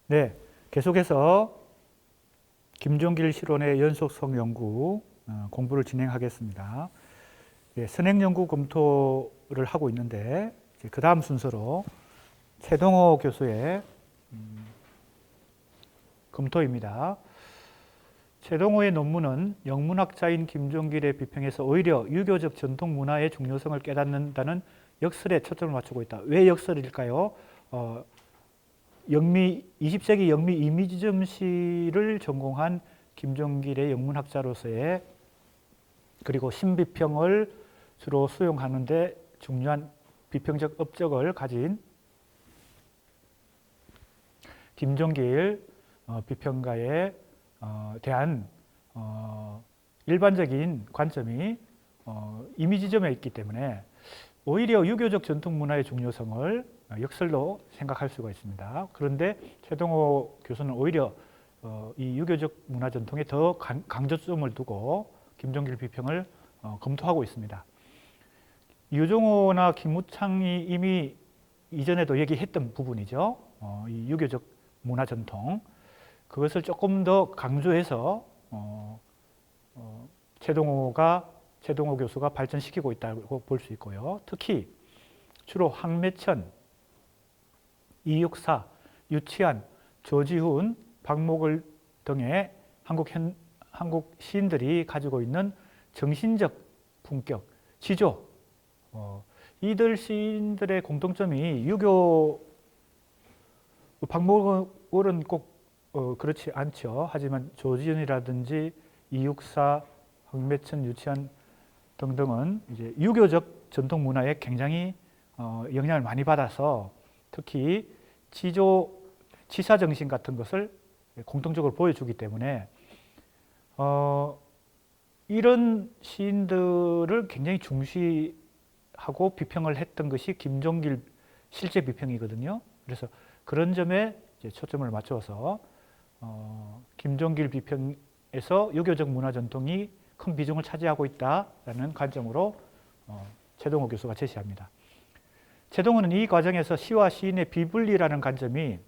네, 계속해서 김종길 실론의 연속성 연구 공부를 진행하겠습니다. 예, 선행 연구 검토를 하고 있는데 그 다음 순서로 최동호 교수의 검토입니다. 최동호의 논문은 영문학자인 김종길의 비평에서 오히려 유교적 전통 문화의 중요성을 깨닫는다는 역설에 초점을 맞추고 있다. 왜 역설일까요? 20세기 영미 이미지점 시를 전공한 김종길의 영문학자로서의 그리고 신비평을 주로 수용하는데 중요한 비평적 업적을 가진 김종길 비평가에 대한 일반적인 관점이 이미지점에 있기 때문에 오히려 유교적 전통 문화의 중요성을 역설로 생각할 수가 있습니다. 그런데 최동호 교수는 오히려 이 유교적 문화 전통에 더 강조점을 두고 김종길 비평을 검토하고 있습니다. 유종호나 김우창이 이미 이전에도 얘기했던 부분이죠. 이 유교적 문화 전통 그것을 조금 더 강조해서 최동호 교수가 발전시키고 있다고 볼 수 있고요. 특히 주로 황매천, 이육사, 유치한, 조지훈, 박목을 등의 한국 시인들이 가지고 있는 정신적 품격, 지조, 이들 시인들의 공통점이 유교, 박목을은 꼭 그렇지 않죠. 하지만 조지훈이라든지 이육사, 황매천, 유치한 등등은 이제 유교적 전통 문화에 굉장히 영향을 많이 받아서 특히 치사 정신 같은 것을 공통적으로 보여주기 때문에 이런 시인들을 굉장히 중시하고 비평을 했던 것이 김종길 실제 비평이거든요. 그래서 그런 점에 이제 초점을 맞춰서 김종길 비평에서 유교적 문화 전통이 큰 비중을 차지하고 있다라는 관점으로 최동호 교수가 제시합니다. 최동호는 이 과정에서 시와 시인의 비분리라는 관점이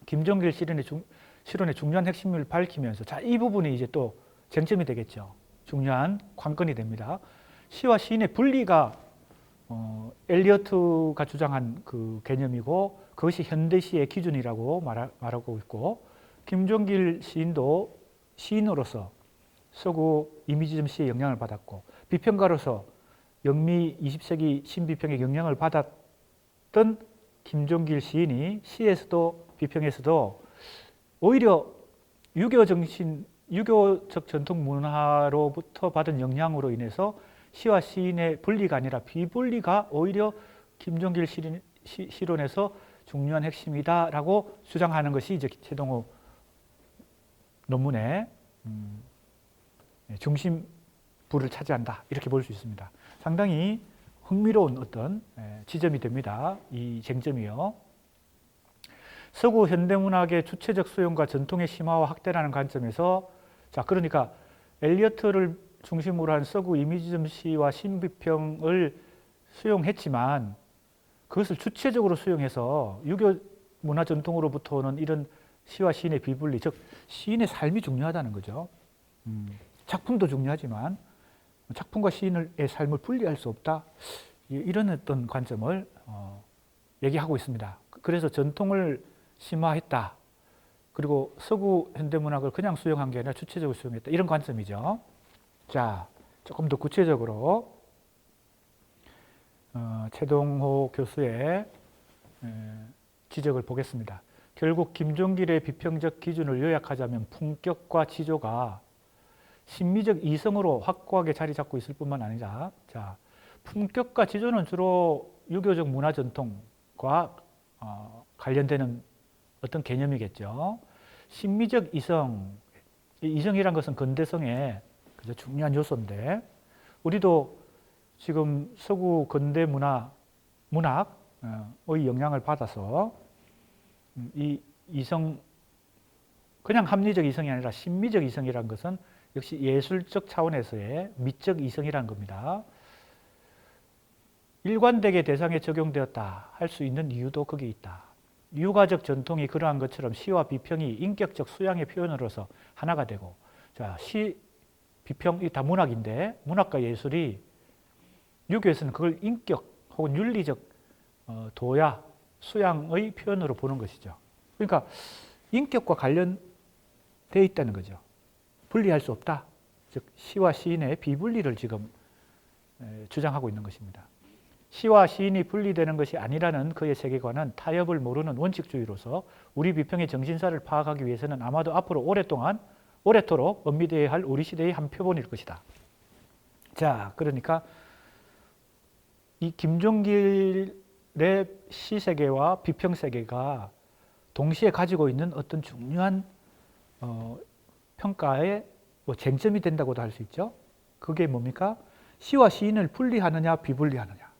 김종길 실론의 중요한 핵심을 밝히면서 자, 이 부분이 이제 또 쟁점이 되겠죠. 중요한 관건이 됩니다. 시와 시인의 분리가 엘리어트가 주장한 그 개념이고 그것이 현대시의 기준이라고 말하고 있고 김종길 시인도 시인으로서 서구 이미지점 시의 영향을 받았고 비평가로서 영미 20세기 신비평의 영향을 받았던 김종길 시인이 시에서도 비평에서도 오히려 유교적 전통 문화로부터 받은 영향으로 인해서 시와 시인의 분리가 아니라 비분리가 오히려 김종길 실론에서 중요한 핵심이다라고 주장하는 것이 이제 최동호 논문의 중심부를 차지한다 이렇게 볼 수 있습니다. 상당히 흥미로운 어떤 지점이 됩니다. 이 쟁점이요. 서구 현대문학의 주체적 수용과 전통의 심화와 확대라는 관점에서 자 그러니까 엘리어트를 중심으로 한 서구 이미지점 시와 신비평을 수용했지만 그것을 주체적으로 수용해서 유교 문화 전통으로부터 오는 이런 시와 시인의 비분리, 즉 시인의 삶이 중요하다는 거죠. 작품도 중요하지만 작품과 시인의 삶을 분리할 수 없다. 이런 어떤 관점을 얘기하고 있습니다. 그래서 전통을 심화했다. 그리고 서구 현대문학을 그냥 수용한 게 아니라 주체적으로 수용했다. 이런 관점이죠. 자, 조금 더 구체적으로 최동호 교수의 지적을 보겠습니다. 결국 김종길의 비평적 기준을 요약하자면 품격과 지조가 심미적 이성으로 확고하게 자리 잡고 있을 뿐만 아니라 자, 품격과 지조는 주로 유교적 문화 전통과 관련되는 어떤 개념이겠죠. 심미적 이성, 이성이란 것은 근대성의 중요한 요소인데 우리도 지금 서구 근대 문학의 영향을 받아서 이 이성, 그냥 합리적 이성이 아니라 심미적 이성이란 것은 역시 예술적 차원에서의 미적 이성이라는 겁니다. 일관되게 대상에 적용되었다 할 수 있는 이유도 거기에 있다. 유가적 전통이 그러한 것처럼 시와 비평이 인격적 수양의 표현으로서 하나가 되고, 자, 시, 비평, 이 다 문학인데 문학과 예술이 유교에서는 그걸 인격 혹은 윤리적 도야, 수양의 표현으로 보는 것이죠. 그러니까 인격과 관련되어 있다는 거죠. 분리할 수 없다. 즉 시와 시인의 비분리를 지금 주장하고 있는 것입니다. 시와 시인이 분리되는 것이 아니라는 그의 세계관은 타협을 모르는 원칙주의로서 우리 비평의 정신사를 파악하기 위해서는 아마도 앞으로 오래도록 엄미되어야 할 우리 시대의 한 표본일 것이다. 자, 그러니까 이 김종길의 시세계와 비평세계가 동시에 가지고 있는 어떤 중요한 평가의 쟁점이 된다고도 할 수 있죠. 그게 뭡니까? 시와 시인을 분리하느냐 비분리하느냐.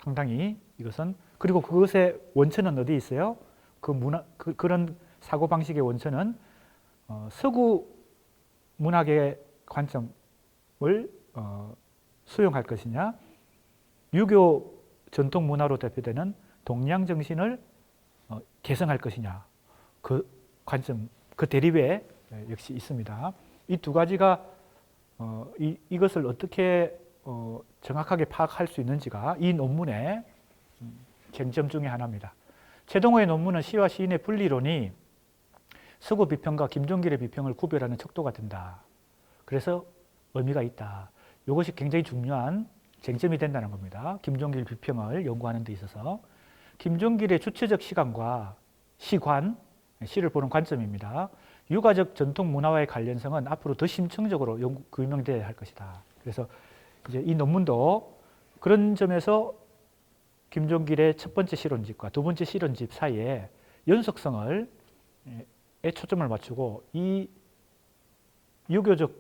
상당히 이것은, 그리고 그것의 원천은 어디에 있어요? 그런 사고방식의 원천은 서구 문학의 관점을 수용할 것이냐, 유교 전통 문화로 대표되는 동양 정신을 개성할 것이냐, 그 관점, 그 대립에 역시 있습니다. 이 두 가지가 이것을 어떻게 정확하게 파악할 수 있는지가 이 논문의 쟁점 중에 하나입니다. 최동호의 논문은 시와 시인의 분리론이 서구 비평과 김종길의 비평을 구별하는 척도가 된다. 그래서 의미가 있다. 이것이 굉장히 중요한 쟁점이 된다는 겁니다. 김종길 비평을 연구하는 데 있어서 김종길의 주체적 시간과 시관, 시를 보는 관점입니다. 유가적 전통 문화와의 관련성은 앞으로 더 심층적으로 규명되어야 할 것이다. 그래서 이제 이 논문도 그런 점에서 김종길의 첫 번째 실론집과 두 번째 실론집 사이에 연속성을 초점을 맞추고 이 유교적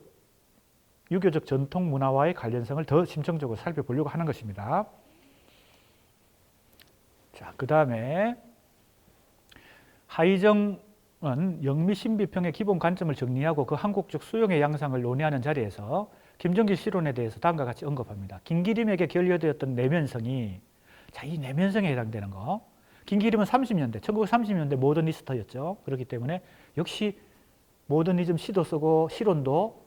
전통 문화와의 관련성을 더 심층적으로 살펴보려고 하는 것입니다. 자, 그 다음에 하이정은 영미 신비평의 기본 관점을 정리하고 그 한국적 수용의 양상을 논의하는 자리에서 김종길 실론에 대해서 다음과 같이 언급합니다. 김기림에게 결여되었던 내면성이, 자, 이 내면성에 해당되는 거. 김기림은 1930년대 모더니스트였죠. 그렇기 때문에 역시 모더니즘 시도 쓰고 실론도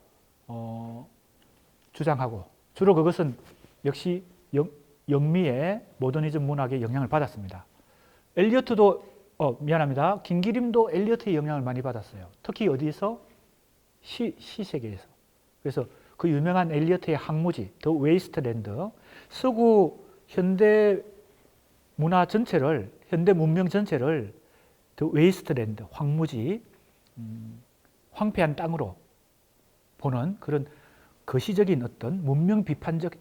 주장하고, 주로 그것은 역시 영미의 모더니즘 문학의 영향을 받았습니다. 김기림도 엘리어트의 영향을 많이 받았어요. 특히 어디서? 시세계에서. 그래서 그 유명한 엘리어트의 항무지, 더 웨이스트랜드, 서구 현대 문화 전체를, 현대 문명 전체를 더 웨이스트랜드, 황무지, 황폐한 땅으로 보는 그런 거시적인 어떤 문명 비판적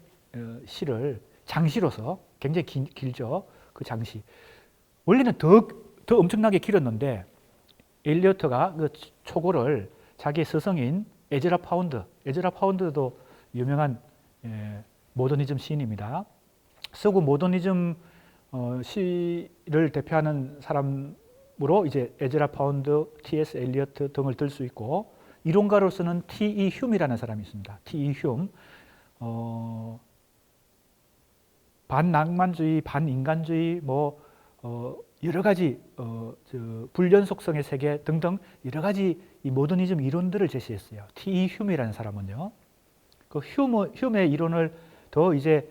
시를 장시로서 굉장히 길죠. 그 장시. 원래는 더 엄청나게 길었는데 엘리어트가 그 초고를 자기의 서성인 에즈라 파운드도 유명한 모더니즘 시인입니다. 서구 모더니즘 시를 대표하는 사람으로 이제 에즈라 파운드, T.S. 엘리어트 등을 들 수 있고, 이론가로서는 T.E. 휴미라는 사람이 있습니다. T.E. 휴, 반낭만주의, 반인간주의, 여러 가지 불연속성의 세계 등등 여러 가지 이 모더니즘 이론들을 제시했어요. T.E. 휴미라는 사람은요. 그 휴메의 이론을 더 이제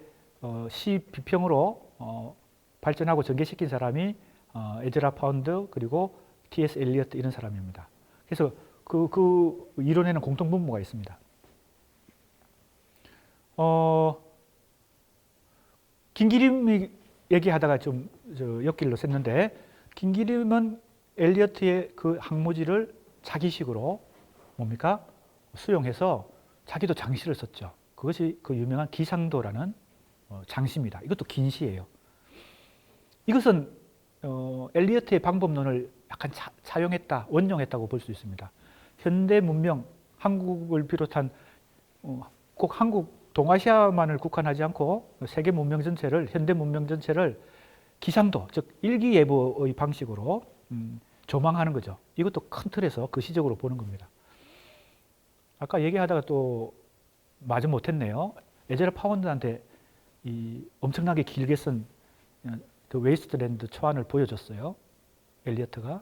시 비평으로 발전하고 전개시킨 사람이 에즈라 파운드 그리고 T.S. 엘리어트 이런 사람입니다. 그래서 그 이론에는 공통분모가 있습니다. 김기림이 얘기하다가 좀 옆길로 샜는데, 김기림은 엘리어트의 그 항무지를 자기식으로 뭡니까? 수용해서 자기도 장시를 썼죠. 그것이 그 유명한 기상도라는 장시입니다. 이것도 긴 시예요. 이것은 엘리어트의 방법론을 약간 차용했다, 원용했다고 볼 수 있습니다. 현대 문명, 한국을 비롯한 꼭 한국, 동아시아만을 국한하지 않고 세계 문명 전체를, 현대 문명 전체를 기상도, 즉 일기예보의 방식으로 조망하는 거죠. 이것도 큰 틀에서 거시적으로 보는 겁니다. 아까 얘기하다가 또 마저 못했네요. 에즈라 파운드한테 이 엄청나게 길게 쓴 더 웨이스트랜드 초안을 보여줬어요. 엘리어트가.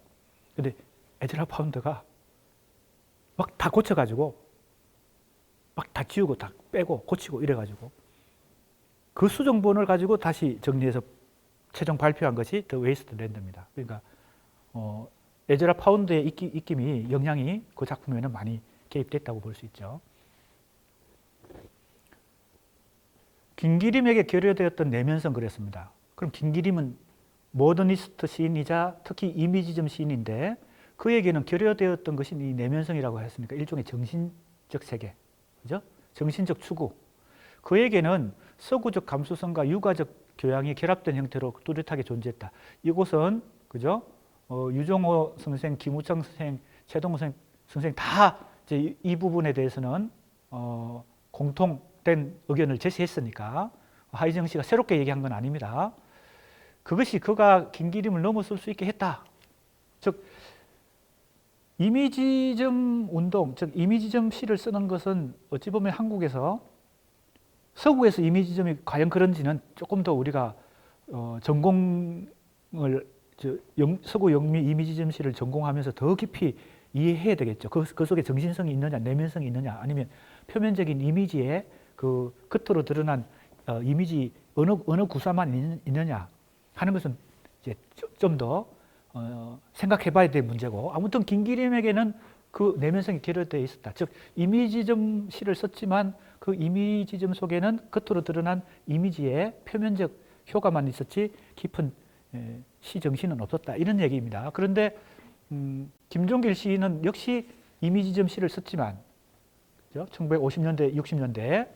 근데 에즈라 파운드가 막 다 고쳐가지고 막 다 지우고 다 빼고 고치고 이래가지고 그 수정본을 가지고 다시 정리해서 최종 발표한 것이 더 웨이스트 랜드입니다. 그러니까 에즈라 파운드의 입김이 영향이 그 작품에는 많이 개입됐다고 볼 수 있죠. 김기림에게 결여되었던 내면성 그랬습니다. 그럼 김기림은 모더니스트 시인이자 특히 이미지즘 시인인데 그에게는 결여되었던 것이 이 내면성이라고 했으니까 일종의 정신적 세계, 그죠? 정신적 추구. 그에게는 서구적 감수성과 육아적 교양이 결합된 형태로 뚜렷하게 존재했다. 이곳은 그죠? 유종호 선생, 김우창 선생, 최동호 선생 다 이제 이 부분에 대해서는 공통된 의견을 제시했으니까 하이정 씨가 새롭게 얘기한 건 아닙니다. 그것이 그가 김기림을 넘어설 수 있게 했다. 즉 이미지점 운동, 즉 이미지점 시를 쓰는 것은 어찌 보면 한국에서 서구에서 이미지점이 과연 그런지는 조금 더 우리가 전공을 서구 영미 이미지점 시를 전공하면서 더 깊이 이해해야 되겠죠. 그 속에 정신성이 있느냐, 내면성이 있느냐, 아니면 표면적인 이미지에 그 겉으로 드러난 이미지 어느 구사만 있느냐 하는 것은 이제 좀 더 생각해봐야 될 문제고, 아무튼 김기림에게는 그 내면성이 결여되어 있었다. 즉 이미지점 시를 썼지만 그 이미지점 속에는 겉으로 드러난 이미지의 표면적 효과만 있었지 깊은 시 정신은 없었다. 이런 얘기입니다. 그런데 김종길 시인은 역시 이미지점 시를 썼지만 1950년대, 60년대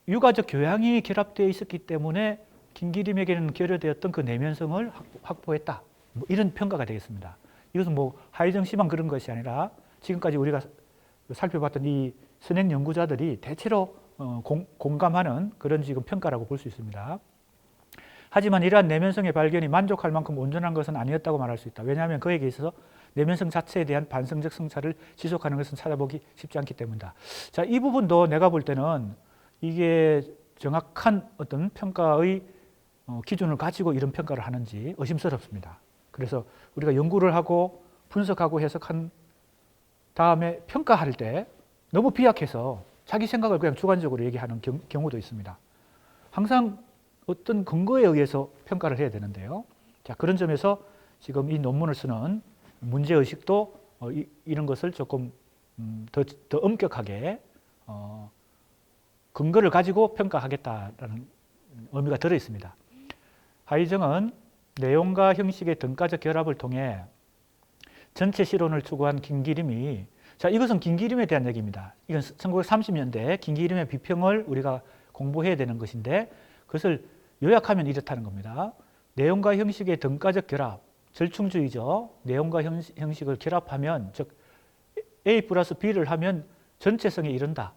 육아적 교양이 결합되어 있었기 때문에 김기림에게는 결여되었던 그 내면성을 확보했다. 뭐 이런 평가가 되겠습니다. 이것은 뭐 하이정 씨만 그런 것이 아니라 지금까지 우리가 살펴봤던 이 선행 연구자들이 대체로 공감하는 그런 지금 평가라고 볼 수 있습니다. 하지만 이러한 내면성의 발견이 만족할 만큼 온전한 것은 아니었다고 말할 수 있다. 왜냐하면 그에게 있어서 내면성 자체에 대한 반성적 성찰을 지속하는 것은 찾아보기 쉽지 않기 때문이다. 자, 이 부분도 내가 볼 때는 이게 정확한 어떤 평가의 기준을 가지고 이런 평가를 하는지 의심스럽습니다. 그래서 우리가 연구를 하고 분석하고 해석한 다음에 평가할 때 너무 비약해서 자기 생각을 그냥 주관적으로 얘기하는 경우도 있습니다. 항상 어떤 근거에 의해서 평가를 해야 되는데요. 자, 그런 점에서 지금 이 논문을 쓰는 문제의식도 이런 것을 조금 더 엄격하게 근거를 가지고 평가하겠다라는 의미가 들어 있습니다. 하이정은 내용과 형식의 등가적 결합을 통해 전체 실론을 추구한 김기림이, 자, 이것은 김기림에 대한 얘기입니다. 이건 1930년대 김기림의 비평을 우리가 공부해야 되는 것인데 그것을 요약하면 이렇다는 겁니다. 내용과 형식의 등가적 결합, 절충주의죠. 내용과 형식을 결합하면, 즉 A 플러스 B를 하면 전체성에 이른다.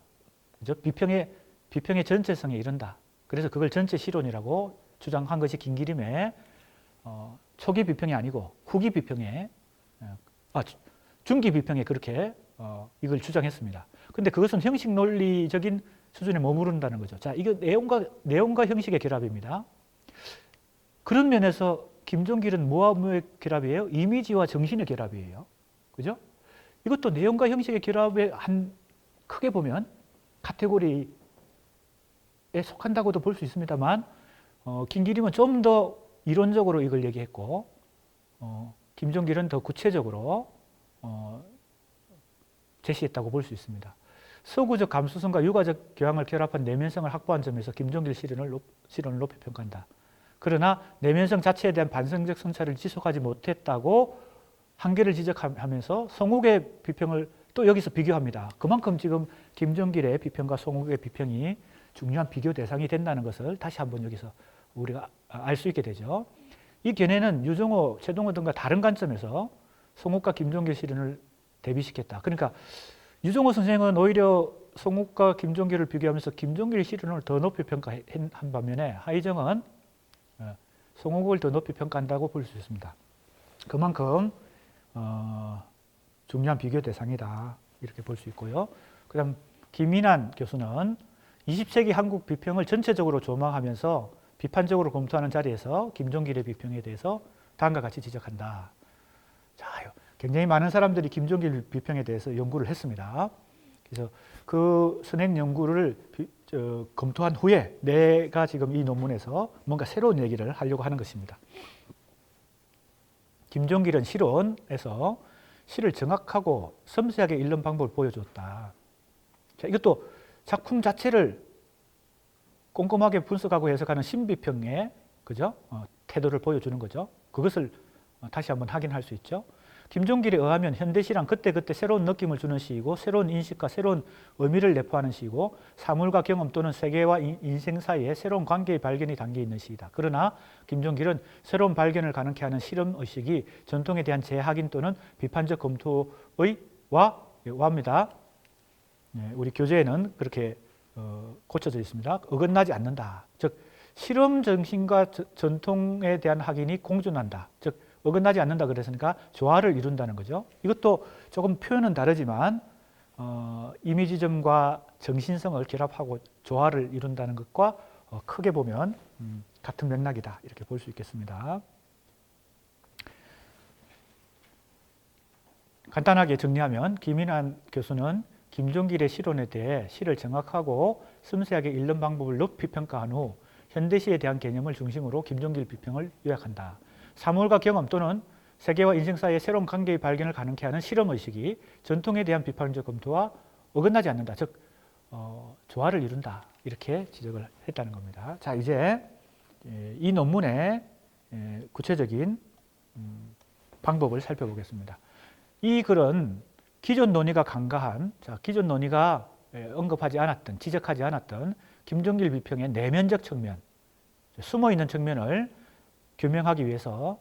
그죠? 비평의 전체성에 이른다. 그래서 그걸 전체 실론이라고 주장한 것이 김기림의 초기 비평이 아니고 후기 비평에, 중기 비평에 그렇게 이걸 주장했습니다. 근데 그것은 형식 논리적인 수준에 머무른다는 거죠. 자, 이거 내용과 형식의 결합입니다. 그런 면에서 김종길은 뭐와 뭐의 결합이에요? 이미지와 정신의 결합이에요. 그죠? 이것도 내용과 형식의 결합에 크게 보면 카테고리에 속한다고도 볼 수 있습니다만, 김기림은 좀 더 이론적으로 이걸 얘기했고, 김종길은 더 구체적으로 제시했다고 볼 수 있습니다. 서구적 감수성과 육아적 교양을 결합한 내면성을 확보한 점에서 김종길 실론을 높이 평가한다. 그러나 내면성 자체에 대한 반성적 성찰을 지속하지 못했다고 한계를 지적하면서 송욱의 비평을 또 여기서 비교합니다. 그만큼 지금 김종길의 비평과 송욱의 비평이 중요한 비교 대상이 된다는 것을 다시 한번 여기서 우리가 알 수 있게 되죠. 이 견해는 유종호, 최동호 등과 다른 관점에서 송욱과 김종길 실론을 대비시켰다. 그러니까 유종호 선생은 오히려 송욱과 김종길을 비교하면서 김종길 실론을 더 높이 평가한 반면에 하이정은 송욱을 더 높이 평가한다고 볼 수 있습니다. 그만큼 중요한 비교 대상이다. 이렇게 볼 수 있고요. 그 다음 김인환 교수는 20세기 한국 비평을 전체적으로 조망하면서 비판적으로 검토하는 자리에서 김종길의 비평에 대해서 다음과 같이 지적한다. 자, 굉장히 많은 사람들이 김종길 비평에 대해서 연구를 했습니다. 그래서 그 선행 연구를 검토한 후에 내가 지금 이 논문에서 뭔가 새로운 얘기를 하려고 하는 것입니다. 김종길은 실론에서 시를 정확하고 섬세하게 읽는 방법을 보여줬다. 자, 이것도 작품 자체를 꼼꼼하게 분석하고 해석하는 신비평의 그죠? 태도를 보여주는 거죠. 그것을 다시 한번 확인할 수 있죠. 김종길에 의하면 현대시란 그때그때 새로운 느낌을 주는 시이고 새로운 인식과 새로운 의미를 내포하는 시이고 사물과 경험 또는 세계와 인생 사이에 새로운 관계의 발견이 담겨 있는 시이다. 그러나 김종길은 새로운 발견을 가능케 하는 실험의식이 전통에 대한 재확인 또는 비판적 검토의 와입니다. 우리 교재에는 그렇게 고쳐져 있습니다. 어긋나지 않는다. 즉 실험 정신과 전통에 대한 확인이 공존한다. 즉 어긋나지 않는다 그랬으니까 조화를 이룬다는 거죠. 이것도 조금 표현은 다르지만 이미지점과 정신성을 결합하고 조화를 이룬다는 것과 크게 보면 같은 맥락이다 이렇게 볼 수 있겠습니다. 간단하게 정리하면 김인환 교수는 김종길의 실론에 대해 시를 정확하고 섬세하게 읽는 방법을 높이 평가한 후 현대시에 대한 개념을 중심으로 김종길 비평을 요약한다. 사물과 경험 또는 세계와 인생 사이의 새로운 관계의 발견을 가능케 하는 실험의식이 전통에 대한 비판적 검토와 어긋나지 않는다. 즉 조화를 이룬다. 이렇게 지적을 했다는 겁니다. 자, 이제 이 논문의 구체적인 방법을 살펴보겠습니다. 이 글은 기존 논의가 간과한, 기존 논의가 언급하지 않았던, 지적하지 않았던 김종길 비평의 내면적 측면, 숨어있는 측면을 규명하기 위해서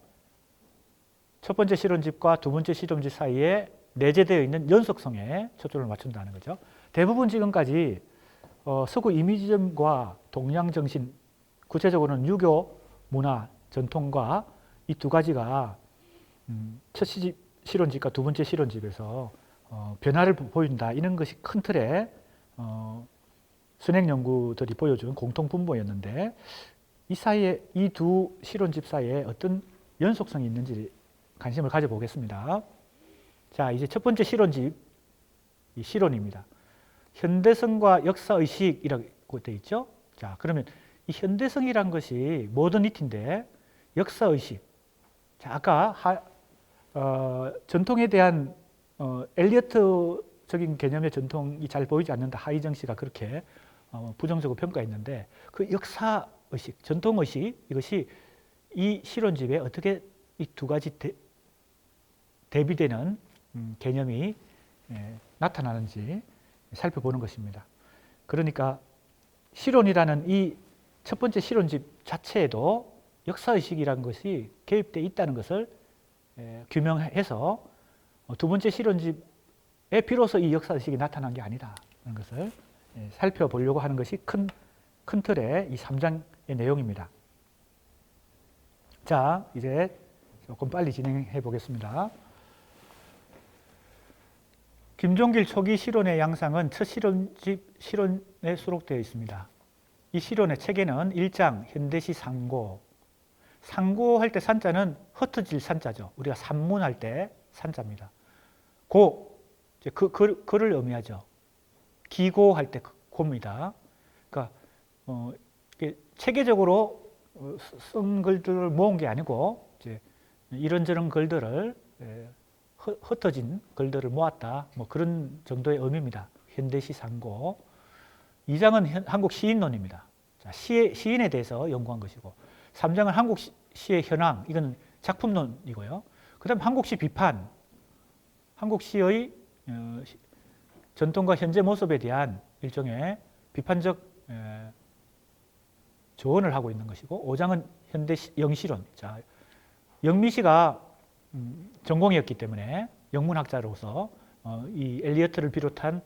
첫 번째 실론집과 두 번째 실론집 사이에 내재되어 있는 연속성에 초점을 맞춘다는 거죠. 대부분 지금까지 서구 이미지점과 동양정신, 구체적으로는 유교 문화 전통과 이 두 가지가 첫 실론집과 두 번째 실론집에서 변화를 보인다. 이런 것이 큰 틀의 선행 연구들이 보여준 공통 분모였는데 이 사이에 이 두 실론집 사이에 어떤 연속성이 있는지 관심을 가져보겠습니다. 자, 이제 첫 번째 실론집 이 실론입니다. 현대성과 역사의식이라고 되어 있죠. 자, 그러면 이 현대성이란 것이 모더니티인데 역사의식. 자, 아까 전통에 대한 엘리어트적인 개념의 전통이 잘 보이지 않는다. 하이정 씨가 그렇게 부정적으로 평가했는데 그 역사의식, 전통의식 이것이 이 실론집에 어떻게 이 두 가지 대비되는 개념이 나타나는지 살펴보는 것입니다. 그러니까 실론이라는 이 첫 번째 실론집 자체에도 역사의식이라는 것이 개입되어 있다는 것을 규명해서 두 번째 실론집에 비로소 이 역사의식이 나타난 게 아니다라는 것을 살펴보려고 하는 것이 큰 틀의 이 3장의 내용입니다. 자, 이제 조금 빨리 진행해 보겠습니다. 김종길 초기 실론의 양상은 첫 실론집 실론에 수록되어 있습니다. 이 실론의 책에는 1장 현대시 상고, 상고할 때 산자는 흩어질 산자죠. 우리가 산문할 때 산자입니다. 고, 그를 의미하죠. 기고할 때 고입니다. 그러니까 체계적으로 쓴 글들을 모은 게 아니고 이제 이런저런 글들을 흩어진 글들을 모았다. 뭐 그런 정도의 의미입니다. 현대시 상고. 2장은 한국 시인론입니다. 자, 시인에 대해서 연구한 것이고 3장은 한국 시의 현황. 이건 작품론이고요. 그 다음 한국시 비판. 한국 시의 전통과 현재 모습에 대한 일종의 비판적 조언을 하고 있는 것이고 5장은 현대 영시론. 자, 영미시가 전공이었기 때문에 영문학자로서 이 엘리어트를 비롯한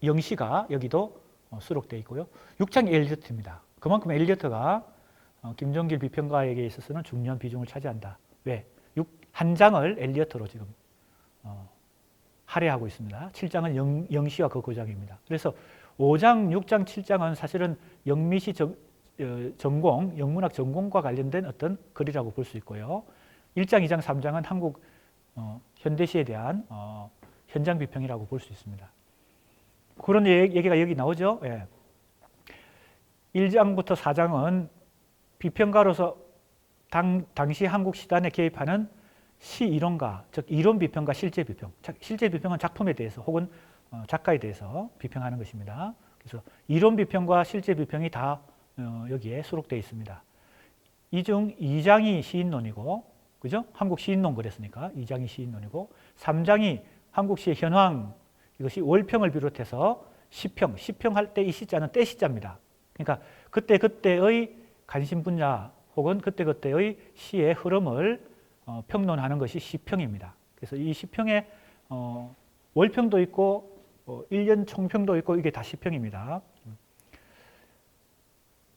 영시가 여기도 수록되어 있고요. 6장이 엘리어트입니다. 그만큼 엘리어트가 김종길 비평가에게 있어서는 중요한 비중을 차지한다. 왜? 한 장을 엘리어트로 지금 할애하고 있습니다. 7장은 영시와 그 고장입니다. 그래서 5장, 6장, 7장은 사실은 영미시 전공, 영문학 전공과 관련된 어떤 글이라고 볼 수 있고요. 1장, 2장, 3장은 한국 현대시에 대한 현장 비평이라고 볼 수 있습니다. 그런 얘기가 여기 나오죠. 예. 1장부터 4장은 비평가로서 당시 한국 시단에 개입하는 시 이론가, 즉 이론 비평과 실제 비평. 실제 비평은 작품에 대해서 혹은 작가에 대해서 비평하는 것입니다. 그래서 이론 비평과 실제 비평이 다 여기에 수록되어 있습니다. 이 중 2장이 시인론이고, 그죠? 한국 시인론 그랬으니까 2장이 시인론이고, 3장이 한국 시의 현황, 이것이 월평을 비롯해서 시평, 시평할 때 이 시자는 때 시자입니다. 그러니까 그때그때의 관심 분야 혹은 그때그때의 시의 흐름을 평론하는 것이 시평입니다. 그래서 이 시평에 월평도 있고 1년 총평도 있고 이게 다 시평입니다.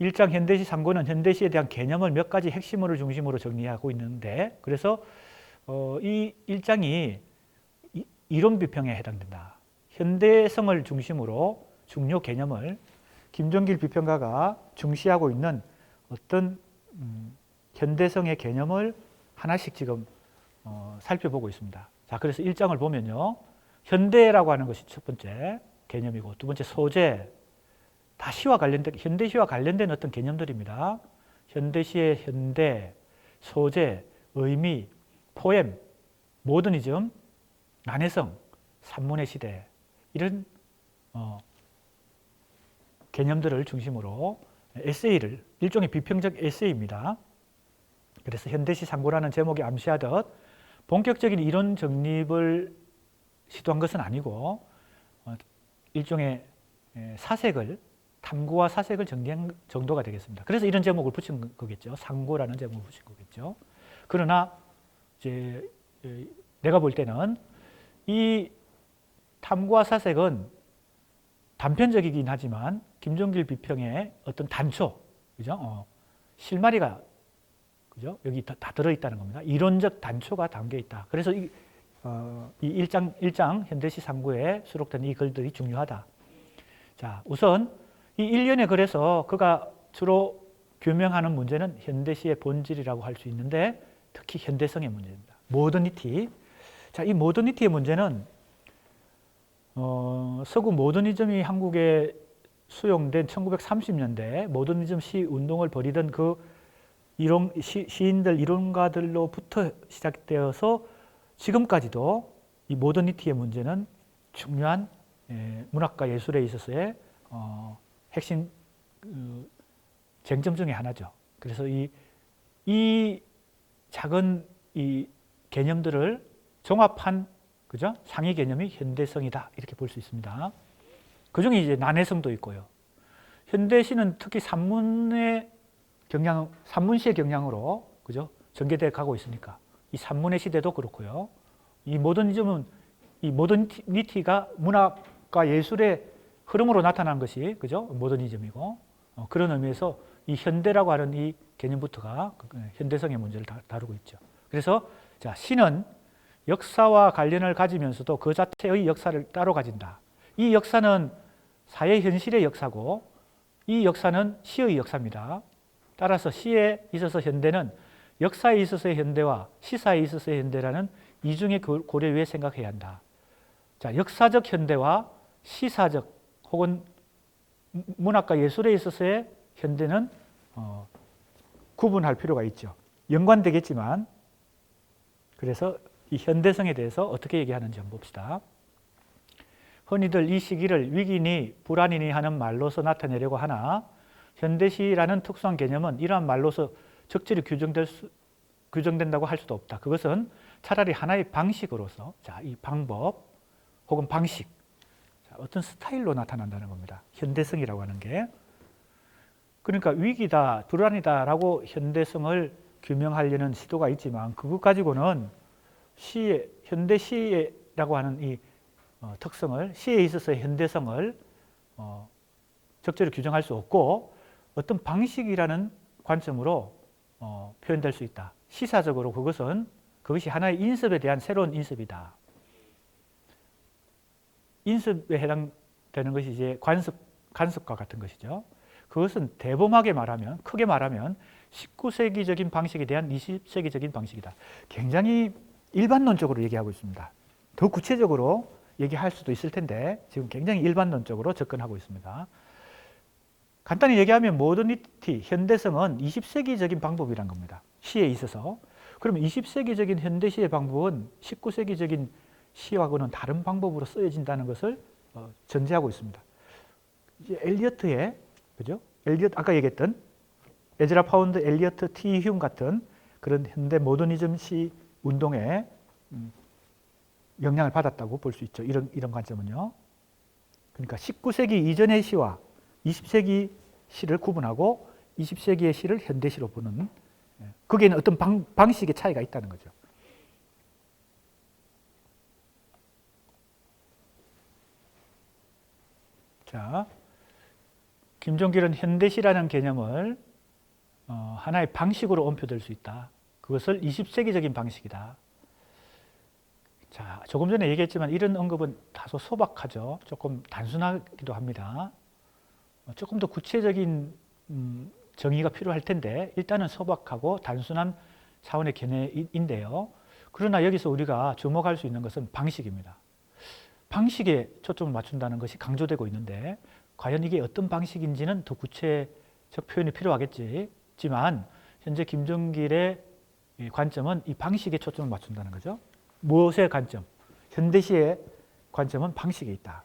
1장 현대시 상고는 현대시에 대한 개념을 몇 가지 핵심어를 중심으로 정리하고 있는데, 그래서 이 1장이 이론 비평에 해당된다. 현대성을 중심으로 중요 개념을 김종길 비평가가 중시하고 있는 어떤 현대성의 개념을 하나씩 지금 살펴보고 있습니다. 자, 그래서 1장을 보면요. 현대라고 하는 것이 첫 번째 개념이고, 두 번째 소재, 다 시와 관련된, 현대시와 관련된 어떤 개념들입니다. 현대시의 현대, 소재, 의미, 포엠, 모더니즘, 난해성, 산문의 시대, 이런 개념들을 중심으로 에세이를, 일종의 비평적 에세이입니다. 그래서 현대시 상고라는 제목이 암시하듯 본격적인 이론 정립을 시도한 것은 아니고 일종의 사색을, 탐구와 사색을 정리한 정도가 되겠습니다. 그래서 이런 제목을 붙인 거겠죠. 상고라는 제목을 붙인 거겠죠. 그러나 이제 내가 볼 때는 이 탐구와 사색은 단편적이긴 하지만 김종길 비평의 어떤 단초, 그죠? 실마리가, 그죠? 여기 다 들어있다는 겁니다. 이론적 단초가 담겨 있다. 그래서 이 1장 현대시 상고에 수록된 이 글들이 중요하다. 자, 우선 이 일련의 글에서 그가 주로 규명하는 문제는 현대시의 본질이라고 할 수 있는데, 특히 현대성의 문제입니다. 모더니티. 자, 이 모더니티의 문제는 서구 모더니즘이 한국에 수용된 1930년대 모더니즘 시 운동을 벌이던 그 시인들, 이론가들로부터 시작되어서 지금까지도 이 모더니티의 문제는 중요한 문학과 예술에 있어서의 핵심 쟁점 중에 하나죠. 그래서 이 작은 이 개념들을 종합한, 그죠? 상위 개념이 현대성이다, 이렇게 볼 수 있습니다. 그 중에 이제 난해성도 있고요. 현대시는 특히 산문시의 경향으로, 그죠? 전개돼 가고 있으니까 이 산문의 시대도 그렇고요. 이 모더니티가 문학과 예술의 흐름으로 나타난 것이, 그죠? 모더니즘이고, 그런 의미에서 이 현대라고 하는 이 개념부터가 현대성의 문제를 다루고 있죠. 그래서 자, 시는 역사와 관련을 가지면서도 그 자체의 역사를 따로 가진다. 이 역사는 사회 현실의 역사고, 이 역사는 시의 역사입니다. 따라서 시에 있어서 현대는 역사에 있어서의 현대와 시사에 있어서의 현대라는 이중의 고려 위에 생각해야 한다. 자, 역사적 현대와 시사적 혹은 문학과 예술에 있어서의 현대는 구분할 필요가 있죠. 연관되겠지만, 그래서 이 현대성에 대해서 어떻게 얘기하는지 한번 봅시다. 흔히들 이 시기를 위기니 불안이니 하는 말로서 나타내려고 하나, 현대시라는 특수한 개념은 이러한 말로서 적절히 규정된다고 할 수도 없다. 그것은 차라리 하나의 방식으로서, 자, 이 방법 혹은 방식, 자, 어떤 스타일로 나타난다는 겁니다. 현대성이라고 하는 게. 그러니까 위기다, 불안이다라고 현대성을 규명하려는 시도가 있지만, 그것 가지고는 현대시라고 하는 이 특성을, 시에 있어서의 현대성을 적절히 규정할 수 없고, 어떤 방식이라는 관점으로 표현될 수 있다. 시사적으로 그것이 하나의 인습에 대한 새로운 인습이다. 인습에 해당되는 것이 이제 간섭과 같은 것이죠. 그것은 대범하게 말하면, 크게 말하면 19세기적인 방식에 대한 20세기적인 방식이다. 굉장히 일반론적으로 얘기하고 있습니다. 더 구체적으로 얘기할 수도 있을 텐데 지금 굉장히 일반론적으로 접근하고 있습니다. 간단히 얘기하면 모더니티, 현대성은 20세기적인 방법이란 겁니다. 시에 있어서. 그러면 20세기적인 현대시의 방법은 19세기적인 시하고는 다른 방법으로 쓰여진다는 것을 전제하고 있습니다. 이제 엘리어트의, 그죠? 엘리어트, 아까 얘기했던 에즈라 파운드, 엘리어트, T. 휴 같은 그런 현대 모더니즘 시 운동에 영향을 받았다고 볼 수 있죠. 이런 관점은요. 그러니까 19세기 이전의 시와 20세기 시를 구분하고 20세기의 시를 현대시로 보는, 거기에는 어떤 방식의 차이가 있다는 거죠. 자, 김종길은 현대시라는 개념을 하나의 방식으로 옮겨될 수 있다. 그것을 20세기적인 방식이다. 자, 조금 전에 얘기했지만 이런 언급은 다소 소박하죠. 조금 단순하기도 합니다. 조금 더 구체적인 정의가 필요할 텐데 일단은 소박하고 단순한 차원의 견해인데요. 그러나 여기서 우리가 주목할 수 있는 것은 방식입니다. 방식에 초점을 맞춘다는 것이 강조되고 있는데 과연 이게 어떤 방식인지는 더 구체적 표현이 필요하겠지만 현재 김종길의 관점은 이 방식에 초점을 맞춘다는 거죠. 무엇의 관점? 현대시의 관점은 방식에 있다.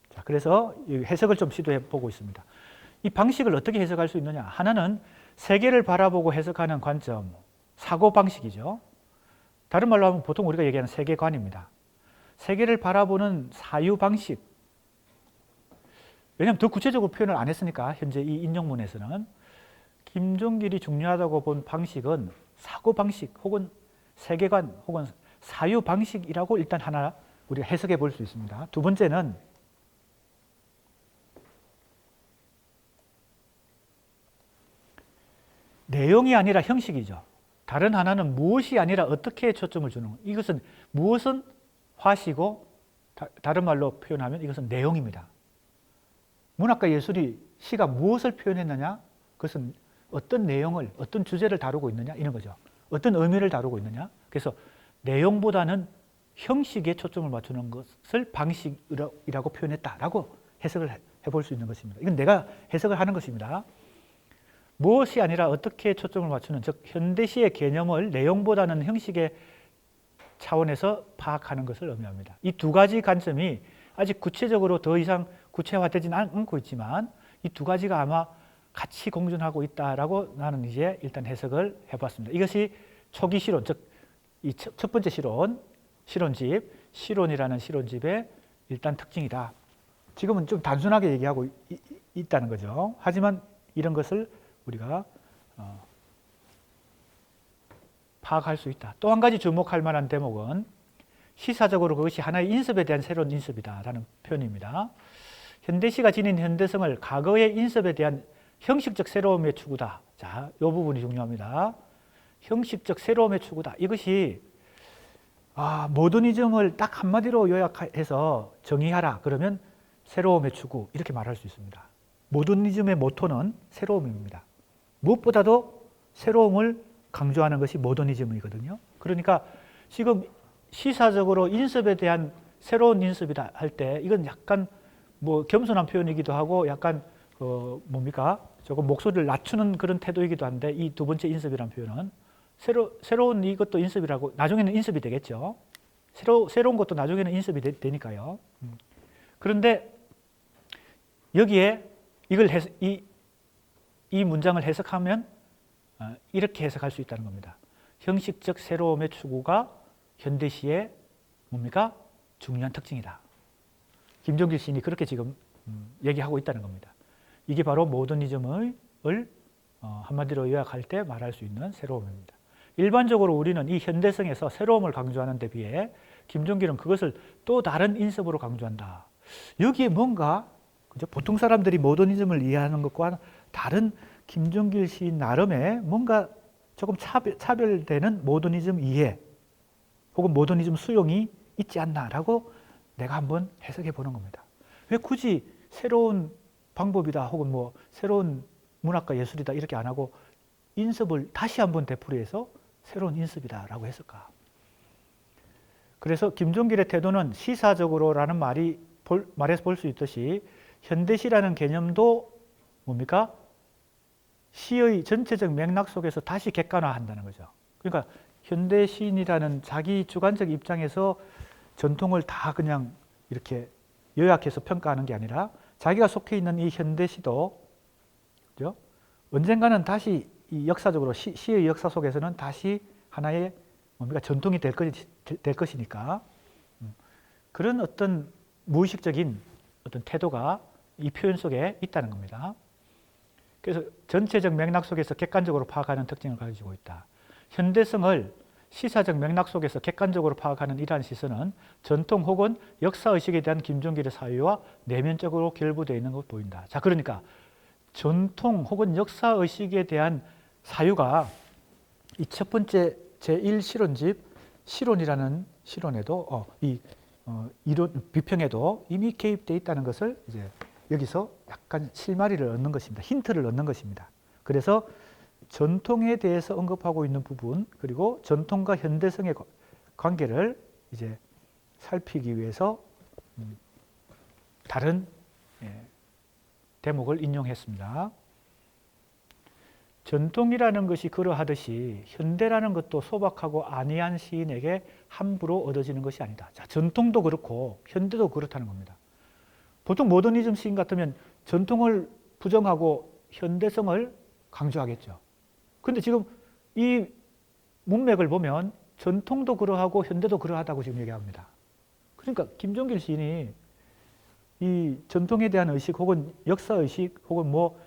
자, 그래서 해석을 좀 시도해 보고 있습니다. 이 방식을 어떻게 해석할 수 있느냐? 하나는 세계를 바라보고 해석하는 관점, 사고 방식이죠. 다른 말로 하면 보통 우리가 얘기하는 세계관입니다. 세계를 바라보는 사유 방식. 왜냐하면 더 구체적으로 표현을 안 했으니까 현재 이 인용문에서는 김종길이 중요하다고 본 방식은 사고 방식 혹은 세계관 혹은 사유 방식이라고 일단 하나 우리가 해석해 볼 수 있습니다. 두 번째는 내용이 아니라 형식이죠. 다른 하나는 무엇이 아니라 어떻게 초점을 주는, 이것은 무엇은 화시고 다른 말로 표현하면 이것은 내용입니다. 문학과 예술이 시가 무엇을 표현했느냐? 그것은 어떤 내용을, 어떤 주제를 다루고 있느냐? 이런 거죠. 어떤 의미를 다루고 있느냐? 그래서 내용보다는 형식에 초점을 맞추는 것을 방식이라고 표현했다라고 해석을 해볼 수 있는 것입니다. 이건 내가 해석을 하는 것입니다. 무엇이 아니라 어떻게 초점을 맞추는, 즉 현대시의 개념을 내용보다는 형식의 차원에서 파악하는 것을 의미합니다. 이 두 가지 관점이 아직 구체적으로 더 이상 구체화되지는 않고 있지만 이 두 가지가 아마 같이 공존하고 있다라고 나는 이제 일단 해석을 해봤습니다. 이것이 초기 실론, 즉 이 첫 번째 실론집, 실론이라는 실론집의 일단 특징이다. 지금은 좀 단순하게 얘기하고 있다는 거죠. 하지만 이런 것을 우리가 파악할 수 있다. 또 한 가지 주목할 만한 대목은 시사적으로 그것이 하나의 인습에 대한 새로운 인습이다라는 표현입니다. 현대시가 지닌 현대성을 과거의 인습에 대한 형식적 새로움의 추구다. 자, 이 부분이 중요합니다. 형식적 새로움의 추구다. 이것이 모더니즘을 딱 한마디로 요약해서 정의하라. 그러면 새로움의 추구 이렇게 말할 수 있습니다. 모더니즘의 모토는 새로움입니다. 무엇보다도 새로움을 강조하는 것이 모더니즘이거든요. 그러니까 지금 시사적으로 인습에 대한 새로운 인습이다 할 때 이건 약간 뭐 겸손한 표현이기도 하고 약간 조금 목소리를 낮추는 그런 태도이기도 한데 이 두 번째 인습이라는 표현은 새로운 이것도 인습이라고 나중에는 인습이 되겠죠. 새로운 것도 나중에는 인습이 되니까요. 그런데 여기에 이 문장을 해석하면 이렇게 해석할 수 있다는 겁니다. 형식적 새로움의 추구가 현대시의 뭡니까? 중요한 특징이다. 김종길 시인이 그렇게 지금 얘기하고 있다는 겁니다. 이게 바로 모더니즘을 한마디로 요약할 때 말할 수 있는 새로움입니다. 일반적으로 우리는 이 현대성에서 새로움을 강조하는 데 비해 김종길은 그것을 또 다른 인습으로 강조한다. 여기에 뭔가 그죠? 보통 사람들이 모더니즘을 이해하는 것과 다른 김종길 시인 나름의 뭔가 조금 차별되는 모더니즘 이해 혹은 모더니즘 수용이 있지 않나라고 내가 한번 해석해 보는 겁니다. 왜 굳이 새로운 방법이다 혹은 뭐 새로운 문학과 예술이다 이렇게 안 하고 인습을 다시 한번 되풀이해서 새로운 인습이다라고 했을까? 그래서 김종길의 태도는 시사적으로라는 말에서 볼 수 있듯이 현대시라는 개념도 뭡니까? 시의 전체적 맥락 속에서 다시 객관화한다는 거죠. 그러니까 현대시인이라는 자기 주관적 입장에서 전통을 다 그냥 이렇게 요약해서 평가하는 게 아니라 자기가 속해 있는 이 현대시도 그죠? 언젠가는 다시 이 역사적으로 시의 역사 속에서는 다시 하나의 뭡니까? 전통이 될 것이니까 그런 어떤 무의식적인 어떤 태도가 이 표현 속에 있다는 겁니다. 그래서 전체적 맥락 속에서 객관적으로 파악하는 특징을 가지고 있다. 현대성을 시사적 맥락 속에서 객관적으로 파악하는 이러한 시선은 전통 혹은 역사의식에 대한 김종길의 사유와 내면적으로 결부되어 있는 것을 보인다. 자, 그러니까 전통 혹은 역사의식에 대한 사유가 이 첫 번째 제1실론집 실론이라는 실론에도 이론 비평에도 이미 개입되어 있다는 것을 이제 여기서 약간 실마리를 얻는 것입니다. 힌트를 얻는 것입니다. 그래서 전통에 대해서 언급하고 있는 부분 그리고 전통과 현대성의 관계를 이제 살피기 위해서 다른 대목을 인용했습니다. 전통이라는 것이 그러하듯이 현대라는 것도 소박하고 안이한 시인에게 함부로 얻어지는 것이 아니다. 자, 전통도 그렇고 현대도 그렇다는 겁니다. 보통 모더니즘 시인 같으면 전통을 부정하고 현대성을 강조하겠죠. 근데 지금 이 문맥을 보면 전통도 그러하고 현대도 그러하다고 지금 얘기합니다. 그러니까 김종길 시인이 이 전통에 대한 의식 혹은 역사의식 혹은 뭐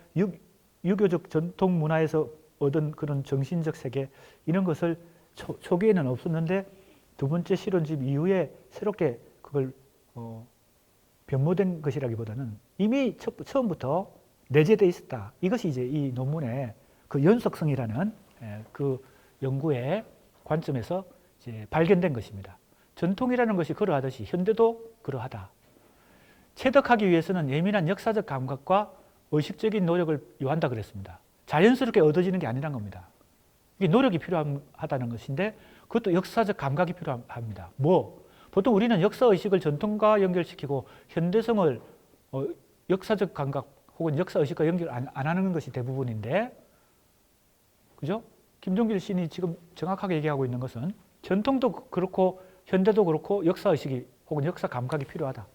유교적 전통 문화에서 얻은 그런 정신적 세계 이런 것을 초기에는 없었는데 두 번째 실론집 이후에 새롭게 그걸 변모된 것이라기보다는 이미 처음부터 내재되어 있었다. 이것이 이제 이 논문의 그 연속성이라는 그 연구의 관점에서 이제 발견된 것입니다. 전통이라는 것이 그러하듯이 현대도 그러하다. 체득하기 위해서는 예민한 역사적 감각과 의식적인 노력을 요한다 그랬습니다. 자연스럽게 얻어지는 게 아니란 겁니다. 이게 노력이 필요하다는 것인데 그것도 역사적 감각이 필요합니다. 보통 우리는 역사의식을 전통과 연결시키고 현대성을 역사적 감각 혹은 역사의식과 연결 안 하는 것이 대부분인데 그죠? 김종길 시인이 지금 정확하게 얘기하고 있는 것은 전통도 그렇고 현대도 그렇고 역사의식이 혹은 역사 감각이 필요하다.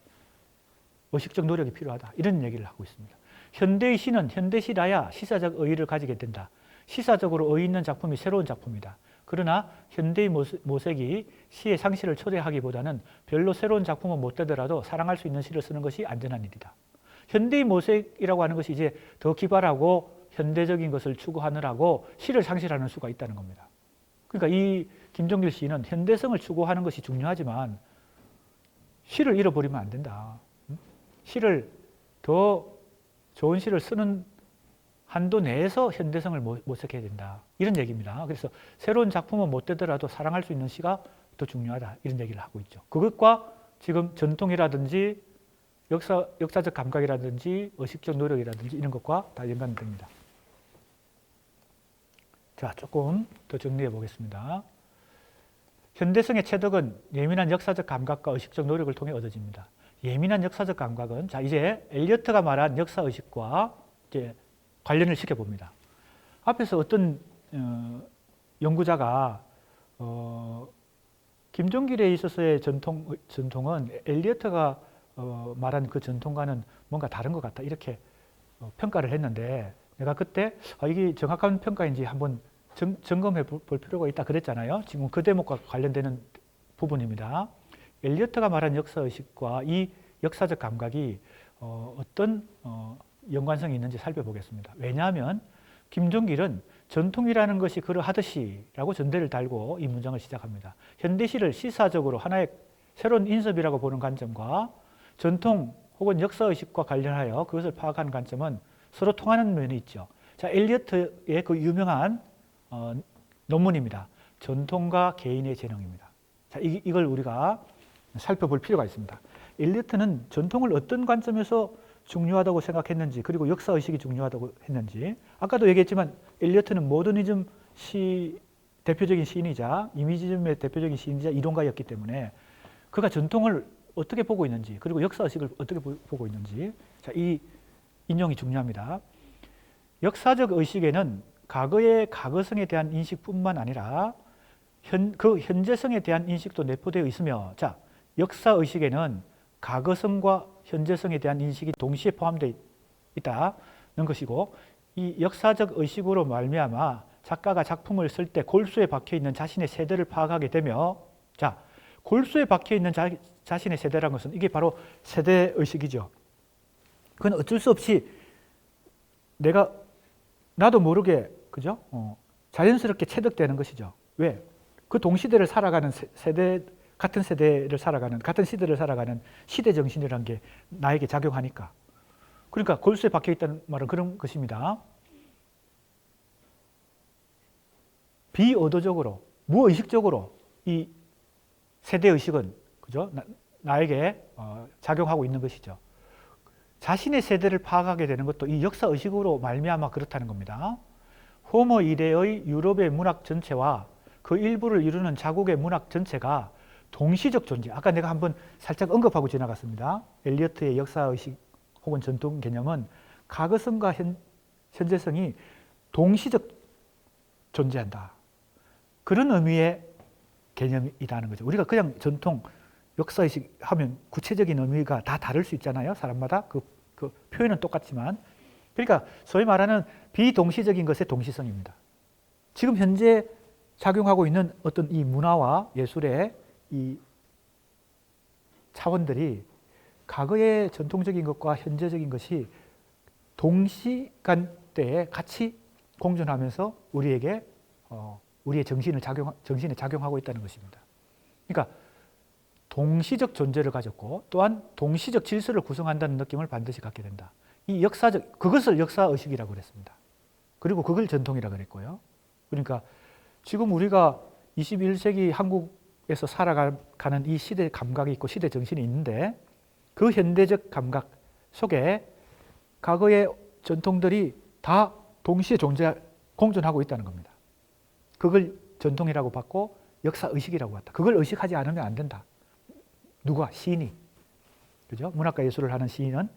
의식적 노력이 필요하다. 이런 얘기를 하고 있습니다. 현대의 시는 현대시라야 시사적 의의를 가지게 된다. 시사적으로 의의 있는 작품이 새로운 작품이다. 그러나 현대의 모색이 시의 상실을 초래하기보다는 별로 새로운 작품은 못 되더라도 사랑할 수 있는 시를 쓰는 것이 안전한 일이다. 현대의 모색이라고 하는 것이 이제 더 기발하고 현대적인 것을 추구하느라고 시를 상실하는 수가 있다는 겁니다. 그러니까 이 김종길 시인은 현대성을 추구하는 것이 중요하지만 시를 잃어버리면 안 된다. 시를 더 좋은 시를 쓰는 한도 내에서 현대성을 모색해야 된다. 이런 얘기입니다. 그래서 새로운 작품은 못 되더라도 사랑할 수 있는 시가 더 중요하다. 이런 얘기를 하고 있죠. 그것과 지금 전통이라든지 역사적 감각이라든지 의식적 노력이라든지 이런 것과 다 연관됩니다. 자, 조금 더 정리해 보겠습니다. 현대성의 체득은 예민한 역사적 감각과 의식적 노력을 통해 얻어집니다. 예민한 역사적 감각은 자 이제 엘리어트가 말한 역사의식과 이제 관련을 시켜봅니다. 앞에서 어떤 연구자가 김종길에 있어서의 전통은 엘리어트가 말한 그 전통과는 뭔가 다른 것 같다 이렇게 평가를 했는데 내가 그때 이게 정확한 평가인지 한번 점검해 볼 필요가 있다 그랬잖아요. 지금 그 대목과 관련되는 부분입니다. 엘리어트가 말한 역사의식과 이 역사적 감각이 어떤 연관성이 있는지 살펴보겠습니다. 왜냐하면 김종길은 전통이라는 것이 그러하듯이 라고 전대를 달고 이 문장을 시작합니다. 현대시를 시사적으로 하나의 새로운 인습이라고 보는 관점과 전통 혹은 역사의식과 관련하여 그것을 파악하는 관점은 서로 통하는 면이 있죠. 자, 엘리어트의 그 유명한 논문입니다. 전통과 개인의 재능입니다. 자, 이걸 우리가 살펴볼 필요가 있습니다. 엘리어트는 전통을 어떤 관점에서 중요하다고 생각했는지, 그리고 역사의식이 중요하다고 했는지. 아까도 얘기했지만 엘리어트는 모더니즘 대표적인 시인이자 이미지즘의 대표적인 시인이자 이론가였기 때문에 그가 전통을 어떻게 보고 있는지, 그리고 역사의식을 어떻게 보고 있는지, 자, 이 인용이 중요합니다. 역사적 의식에는 과거의 과거성에 대한 인식뿐만 아니라 그 현재성에 대한 인식도 내포되어 있으며, 자, 역사의식에는 과거성과 현재성에 대한 인식이 동시에 포함되어 있다는 것이고, 이 역사적 의식으로 말미암아 작가가 작품을 쓸 때 골수에 박혀 있는 자신의 세대를 파악하게 되며, 자, 골수에 박혀 있는 자신의 세대라는 것은 이게 바로 세대 의식이죠. 그건 어쩔 수 없이 나도 모르게, 그죠? 자연스럽게 체득되는 것이죠. 왜? 그 동시대를 살아가는 같은 시대를 살아가는 시대 정신이라는 게 나에게 작용하니까. 그러니까 골수에 박혀 있다는 말은 그런 것입니다. 비의도적으로, 무의식적으로 이 세대의식은, 그죠? 나에게 작용하고 있는 것이죠. 자신의 세대를 파악하게 되는 것도 이 역사의식으로 말미암아 그렇다는 겁니다. 호모 이래의 유럽의 문학 전체와 그 일부를 이루는 자국의 문학 전체가 동시적 존재. 아까 내가 한번 살짝 언급하고 지나갔습니다. 엘리어트의 역사의식 혹은 전통 개념은 과거성과 현재성이 동시적 존재한다. 그런 의미의 개념이라는 거죠. 우리가 그냥 전통, 역사의식 하면 구체적인 의미가 다 다를 수 있잖아요. 사람마다 그 표현은 똑같지만. 그러니까 소위 말하는 비동시적인 것의 동시성입니다. 지금 현재 작용하고 있는 어떤 이 문화와 예술의 이 차원들이 과거의 전통적인 것과 현재적인 것이 동시간대에 같이 공존하면서 우리에게 우리의 정신에 작용하고 있다는 것입니다. 그러니까 동시적 존재를 가졌고 또한 동시적 질서를 구성한다는 느낌을 반드시 갖게 된다. 이 그것을 역사의식이라고 그랬습니다. 그리고 그걸 전통이라고 그랬고요. 그러니까 지금 우리가 21세기 한국에서 살아가는 이 시대 감각이 있고 시대 정신이 있는데, 그 현대적 감각 속에 과거의 전통들이 다 동시에 공존하고 있다는 겁니다. 그걸 전통이라고 받고 역사의식이라고 봤다. 그걸 의식하지 않으면 안 된다. 누가? 시인이. 그죠? 문학과 예술을 하는 시인은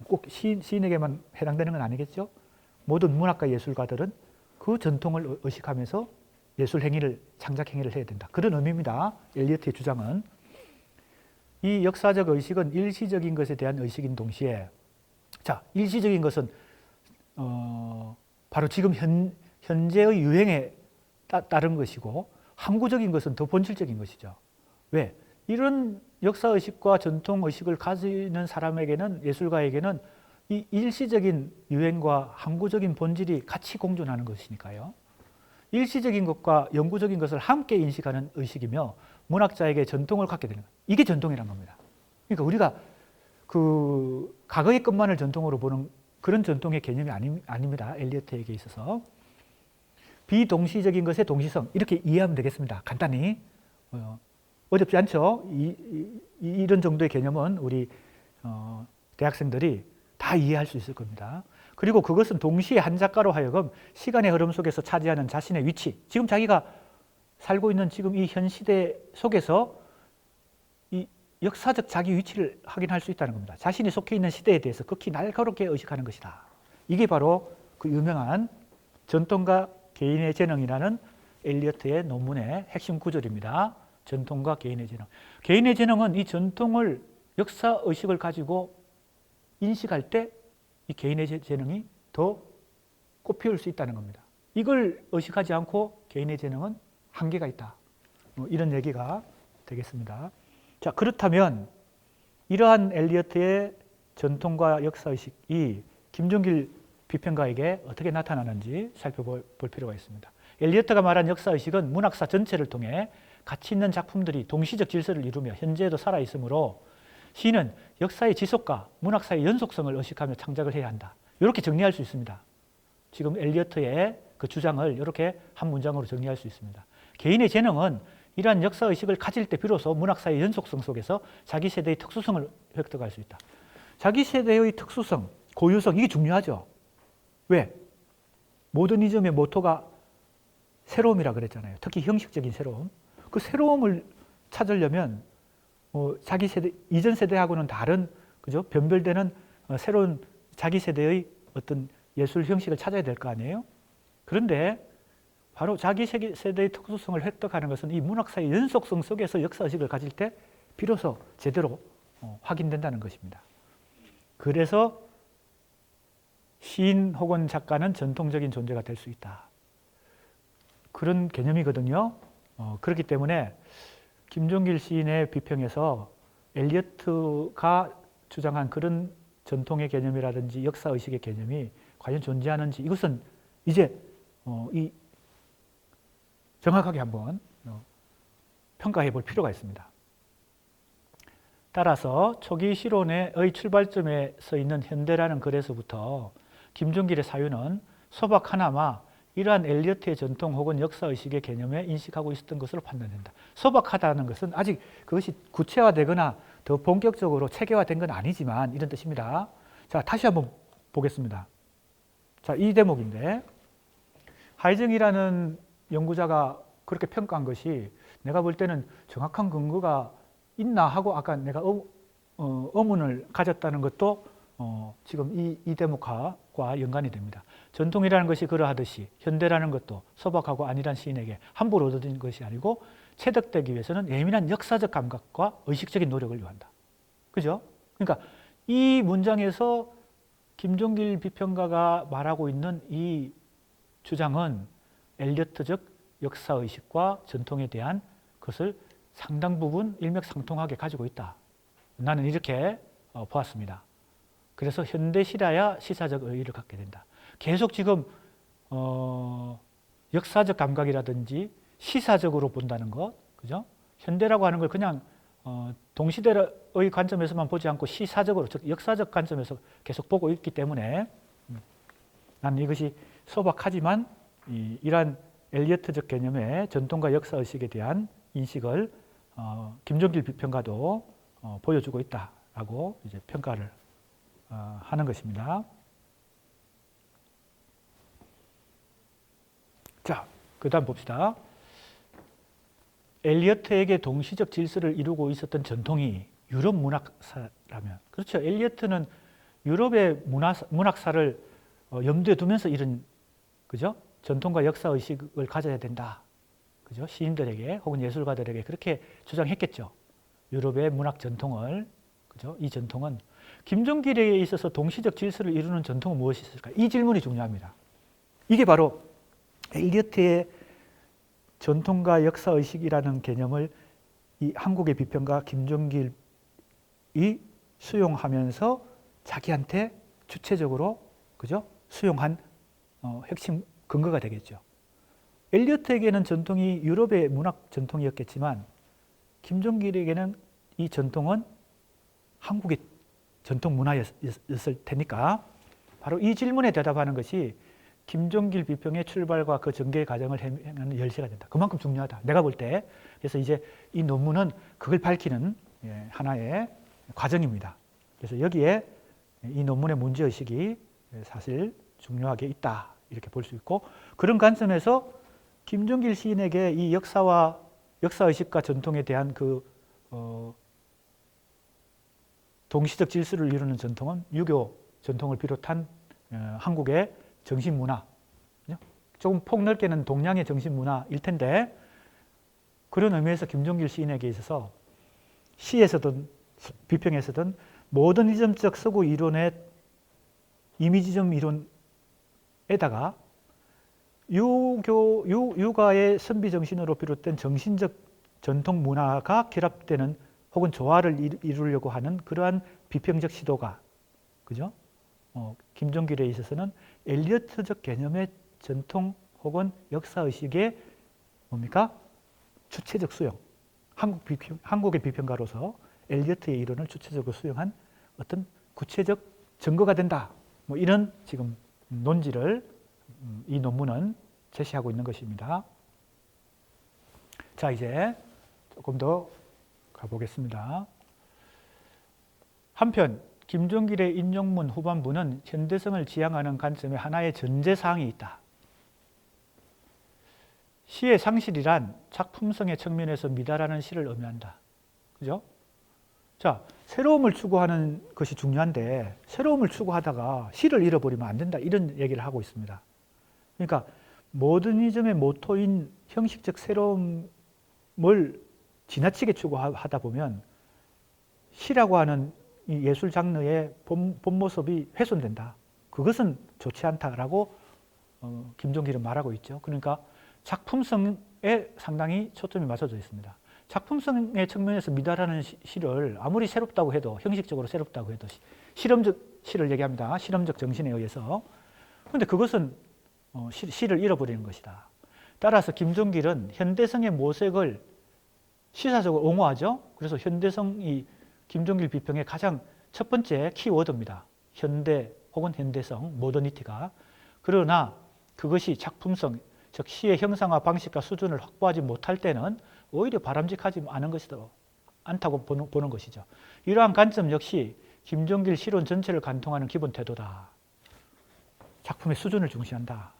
꼭 시인에게만 해당되는 건 아니겠죠? 모든 문학과 예술가들은 그 전통을 의식하면서 예술 행위를, 창작 행위를 해야 된다. 그런 의미입니다. 엘리어트의 주장은. 이 역사적 의식은 일시적인 것에 대한 의식인 동시에, 자, 일시적인 것은 바로 지금 현재의 유행에 따른 것이고, 항구적인 것은 더 본질적인 것이죠. 왜? 이런 역사의식과 전통의식을 가지는 사람에게는, 예술가에게는 이 일시적인 유행과 항구적인 본질이 같이 공존하는 것이니까요. 일시적인 것과 영구적인 것을 함께 인식하는 의식이며 문학자에게 전통을 갖게 되는 거예요. 이게 전통이란 겁니다. 그러니까 우리가 그 과거의 것만을 전통으로 보는 그런 전통의 개념이 아닙니다. 엘리어트에게 있어서. 비동시적인 것의 동시성, 이렇게 이해하면 되겠습니다. 간단히. 어렵지 않죠? 이런 정도의 개념은 우리 대학생들이 다 이해할 수 있을 겁니다. 그리고 그것은 동시에 한 작가로 하여금 시간의 흐름 속에서 차지하는 자신의 위치, 지금 자기가 살고 있는 지금 이 현 시대 속에서 이 역사적 자기 위치를 확인할 수 있다는 겁니다. 자신이 속해 있는 시대에 대해서 극히 날카롭게 의식하는 것이다. 이게 바로 그 유명한 전통과 개인의 재능이라는 엘리어트의 논문의 핵심 구절입니다. 전통과 개인의 재능. 개인의 재능은 이 전통을, 역사의식을 가지고 인식할 때 이 개인의 재능이 더 꽃피울 수 있다는 겁니다. 이걸 의식하지 않고 개인의 재능은 한계가 있다. 이런 얘기가 되겠습니다. 자, 그렇다면 이러한 엘리어트의 전통과 역사의식이 김종길 비평가에게 어떻게 나타나는지 살펴볼 필요가 있습니다. 엘리어트가 말한 역사의식은 문학사 전체를 통해 가치 있는 작품들이 동시적 질서를 이루며 현재에도 살아있으므로 시인은 역사의 지속과 문학사의 연속성을 의식하며 창작을 해야 한다. 이렇게 정리할 수 있습니다. 지금 엘리어트의 그 주장을 이렇게 한 문장으로 정리할 수 있습니다. 개인의 재능은 이러한 역사의식을 가질 때 비로소 문학사의 연속성 속에서 자기 세대의 특수성을 획득할 수 있다. 자기 세대의 특수성, 고유성, 이게 중요하죠. 왜? 모더니즘의 모토가 새로움이라 그랬잖아요. 특히 형식적인 새로움. 그 새로움을 찾으려면 자기 세대, 이전 세대하고는 다른, 그죠? 변별되는 새로운 자기 세대의 어떤 예술 형식을 찾아야 될 거 아니에요? 그런데 바로 자기 세대의 특수성을 획득하는 것은 이 문학사의 연속성 속에서 역사의식을 가질 때 비로소 제대로 확인된다는 것입니다. 그래서 시인 혹은 작가는 전통적인 존재가 될 수 있다. 그런 개념이거든요. 그렇기 때문에 김종길 시인의 비평에서 엘리어트가 주장한 그런 전통의 개념이라든지 역사의식의 개념이 과연 존재하는지 이것은 이제 정확하게 한번 평가해 볼 필요가 있습니다. 따라서 초기 시론의 출발점에 서 있는 현대라는 글에서부터 김종길의 사유는 소박 하나마 이러한 엘리어트의 전통 혹은 역사의식의 개념에 인식하고 있었던 것으로 판단된다. 소박하다는 것은 아직 그것이 구체화되거나 더 본격적으로 체계화된 건 아니지만 이런 뜻입니다. 자, 다시 한번 보겠습니다. 자, 이 대목인데 하이정이라는 연구자가 그렇게 평가한 것이 내가 볼 때는 정확한 근거가 있나 하고 아까 내가 의문을 가졌다는 것도 지금 이 대목과 연관이 됩니다. 전통이라는 것이 그러하듯이 현대라는 것도 소박하고 안일한 시인에게 함부로 얻어진 것이 아니고 체득되기 위해서는 예민한 역사적 감각과 의식적인 노력을 요한다. 그죠? 그러니까 이 문장에서 김종길 비평가가 말하고 있는 이 주장은 엘리어트적 역사의식과 전통에 대한 것을 상당 부분 일맥상통하게 가지고 있다. 나는 이렇게 보았습니다. 그래서 현대시라야 시사적 의의를 갖게 된다. 계속 지금 역사적 감각이라든지 시사적으로 본다는 것, 그죠? 현대라고 하는 걸 그냥 동시대의 관점에서만 보지 않고 시사적으로, 즉 역사적 관점에서 계속 보고 있기 때문에 나는 이것이 소박하지만 이러한 엘리어트적 개념의 전통과 역사의식에 대한 인식을 김종길 비평가도 보여주고 있다라고 이제 평가를 하는 것입니다. 자, 그 다음 봅시다. 엘리어트에게 동시적 질서를 이루고 있었던 전통이 유럽 문학사라면, 그렇죠. 엘리어트는 유럽의 문학사를 염두에 두면서 이런, 그죠? 전통과 역사의식을 가져야 된다. 그죠? 시인들에게 혹은 예술가들에게 그렇게 주장했겠죠. 유럽의 문학 전통을, 그죠? 이 전통은 김종길에 있어서 동시적 질서를 이루는 전통은 무엇이 있을까? 이 질문이 중요합니다. 이게 바로 엘리어트의 전통과 역사의식이라는 개념을 이 한국의 비평가 김종길이 수용하면서 자기한테 주체적으로, 그죠? 수용한 핵심 근거가 되겠죠. 엘리어트에게는 전통이 유럽의 문학 전통이었겠지만 김종길에게는 이 전통은 한국의 전통 문화였을 테니까 바로 이 질문에 대답하는 것이 김종길 비평의 출발과 그 전개 과정을 행하는 열쇠가 된다. 그만큼 중요하다. 내가 볼 때. 그래서 이제 이 논문은 그걸 밝히는 하나의 과정입니다. 그래서 여기에 이 논문의 문제의식이 사실 중요하게 있다. 이렇게 볼 수 있고, 그런 관점에서 김종길 시인에게 이 역사와 역사의식과 전통에 대한 그 동시적 질서를 이루는 전통은 유교 전통을 비롯한 한국의 정신문화, 조금 폭넓게는 동양의 정신문화일 텐데, 그런 의미에서 김종길 시인에게 있어서 시에서든 비평에서든 모더니즘적 서구 이론의 이미지점 이론에다가 유가의 선비 정신으로 비롯된 정신적 전통 문화가 결합되는 혹은 조화를 이루려고 하는 그러한 비평적 시도가, 그죠? 김종길에 있어서는 엘리어트적 개념의 전통 혹은 역사의식의 뭡니까? 주체적 수용. 한국의 비평가로서 엘리어트의 이론을 주체적으로 수용한 어떤 구체적 증거가 된다. 뭐 이런 지금 논지를 이 논문은 제시하고 있는 것입니다. 자, 이제 조금 더 가보겠습니다. 한편 김종길의 인용문 후반부는 현대성을 지향하는 관점에 하나의 전제사항이 있다. 시의 상실이란 작품성의 측면에서 미달하는 시를 의미한다. 그죠? 자, 새로움을 추구하는 것이 중요한데 새로움을 추구하다가 시를 잃어버리면 안 된다. 이런 얘기를 하고 있습니다. 그러니까 모더니즘의 모토인 형식적 새로움을 지나치게 추구하다 보면 시라고 하는 이 예술 장르의 본 모습이 훼손된다. 그것은 좋지 않다라고 김종길은 말하고 있죠. 그러니까 작품성에 상당히 초점이 맞춰져 있습니다. 작품성의 측면에서 미달하는 시를 아무리 새롭다고 해도 형식적으로 새롭다고 해도 실험적 시를 얘기합니다. 실험적 정신에 의해서. 그런데 그것은 시를 잃어버리는 것이다. 따라서 김종길은 현대성의 모색을 시사적으로 옹호하죠. 그래서 현대성이 김종길 비평의 가장 첫 번째 키워드입니다. 현대 혹은 현대성, 모더니티가. 그러나 그것이 작품성, 즉 시의 형상화 방식과 수준을 확보하지 못할 때는 오히려 바람직하지 않다고 보는 것이죠. 이러한 관점 역시 김종길 시론 전체를 관통하는 기본 태도다. 작품의 수준을 중시한다.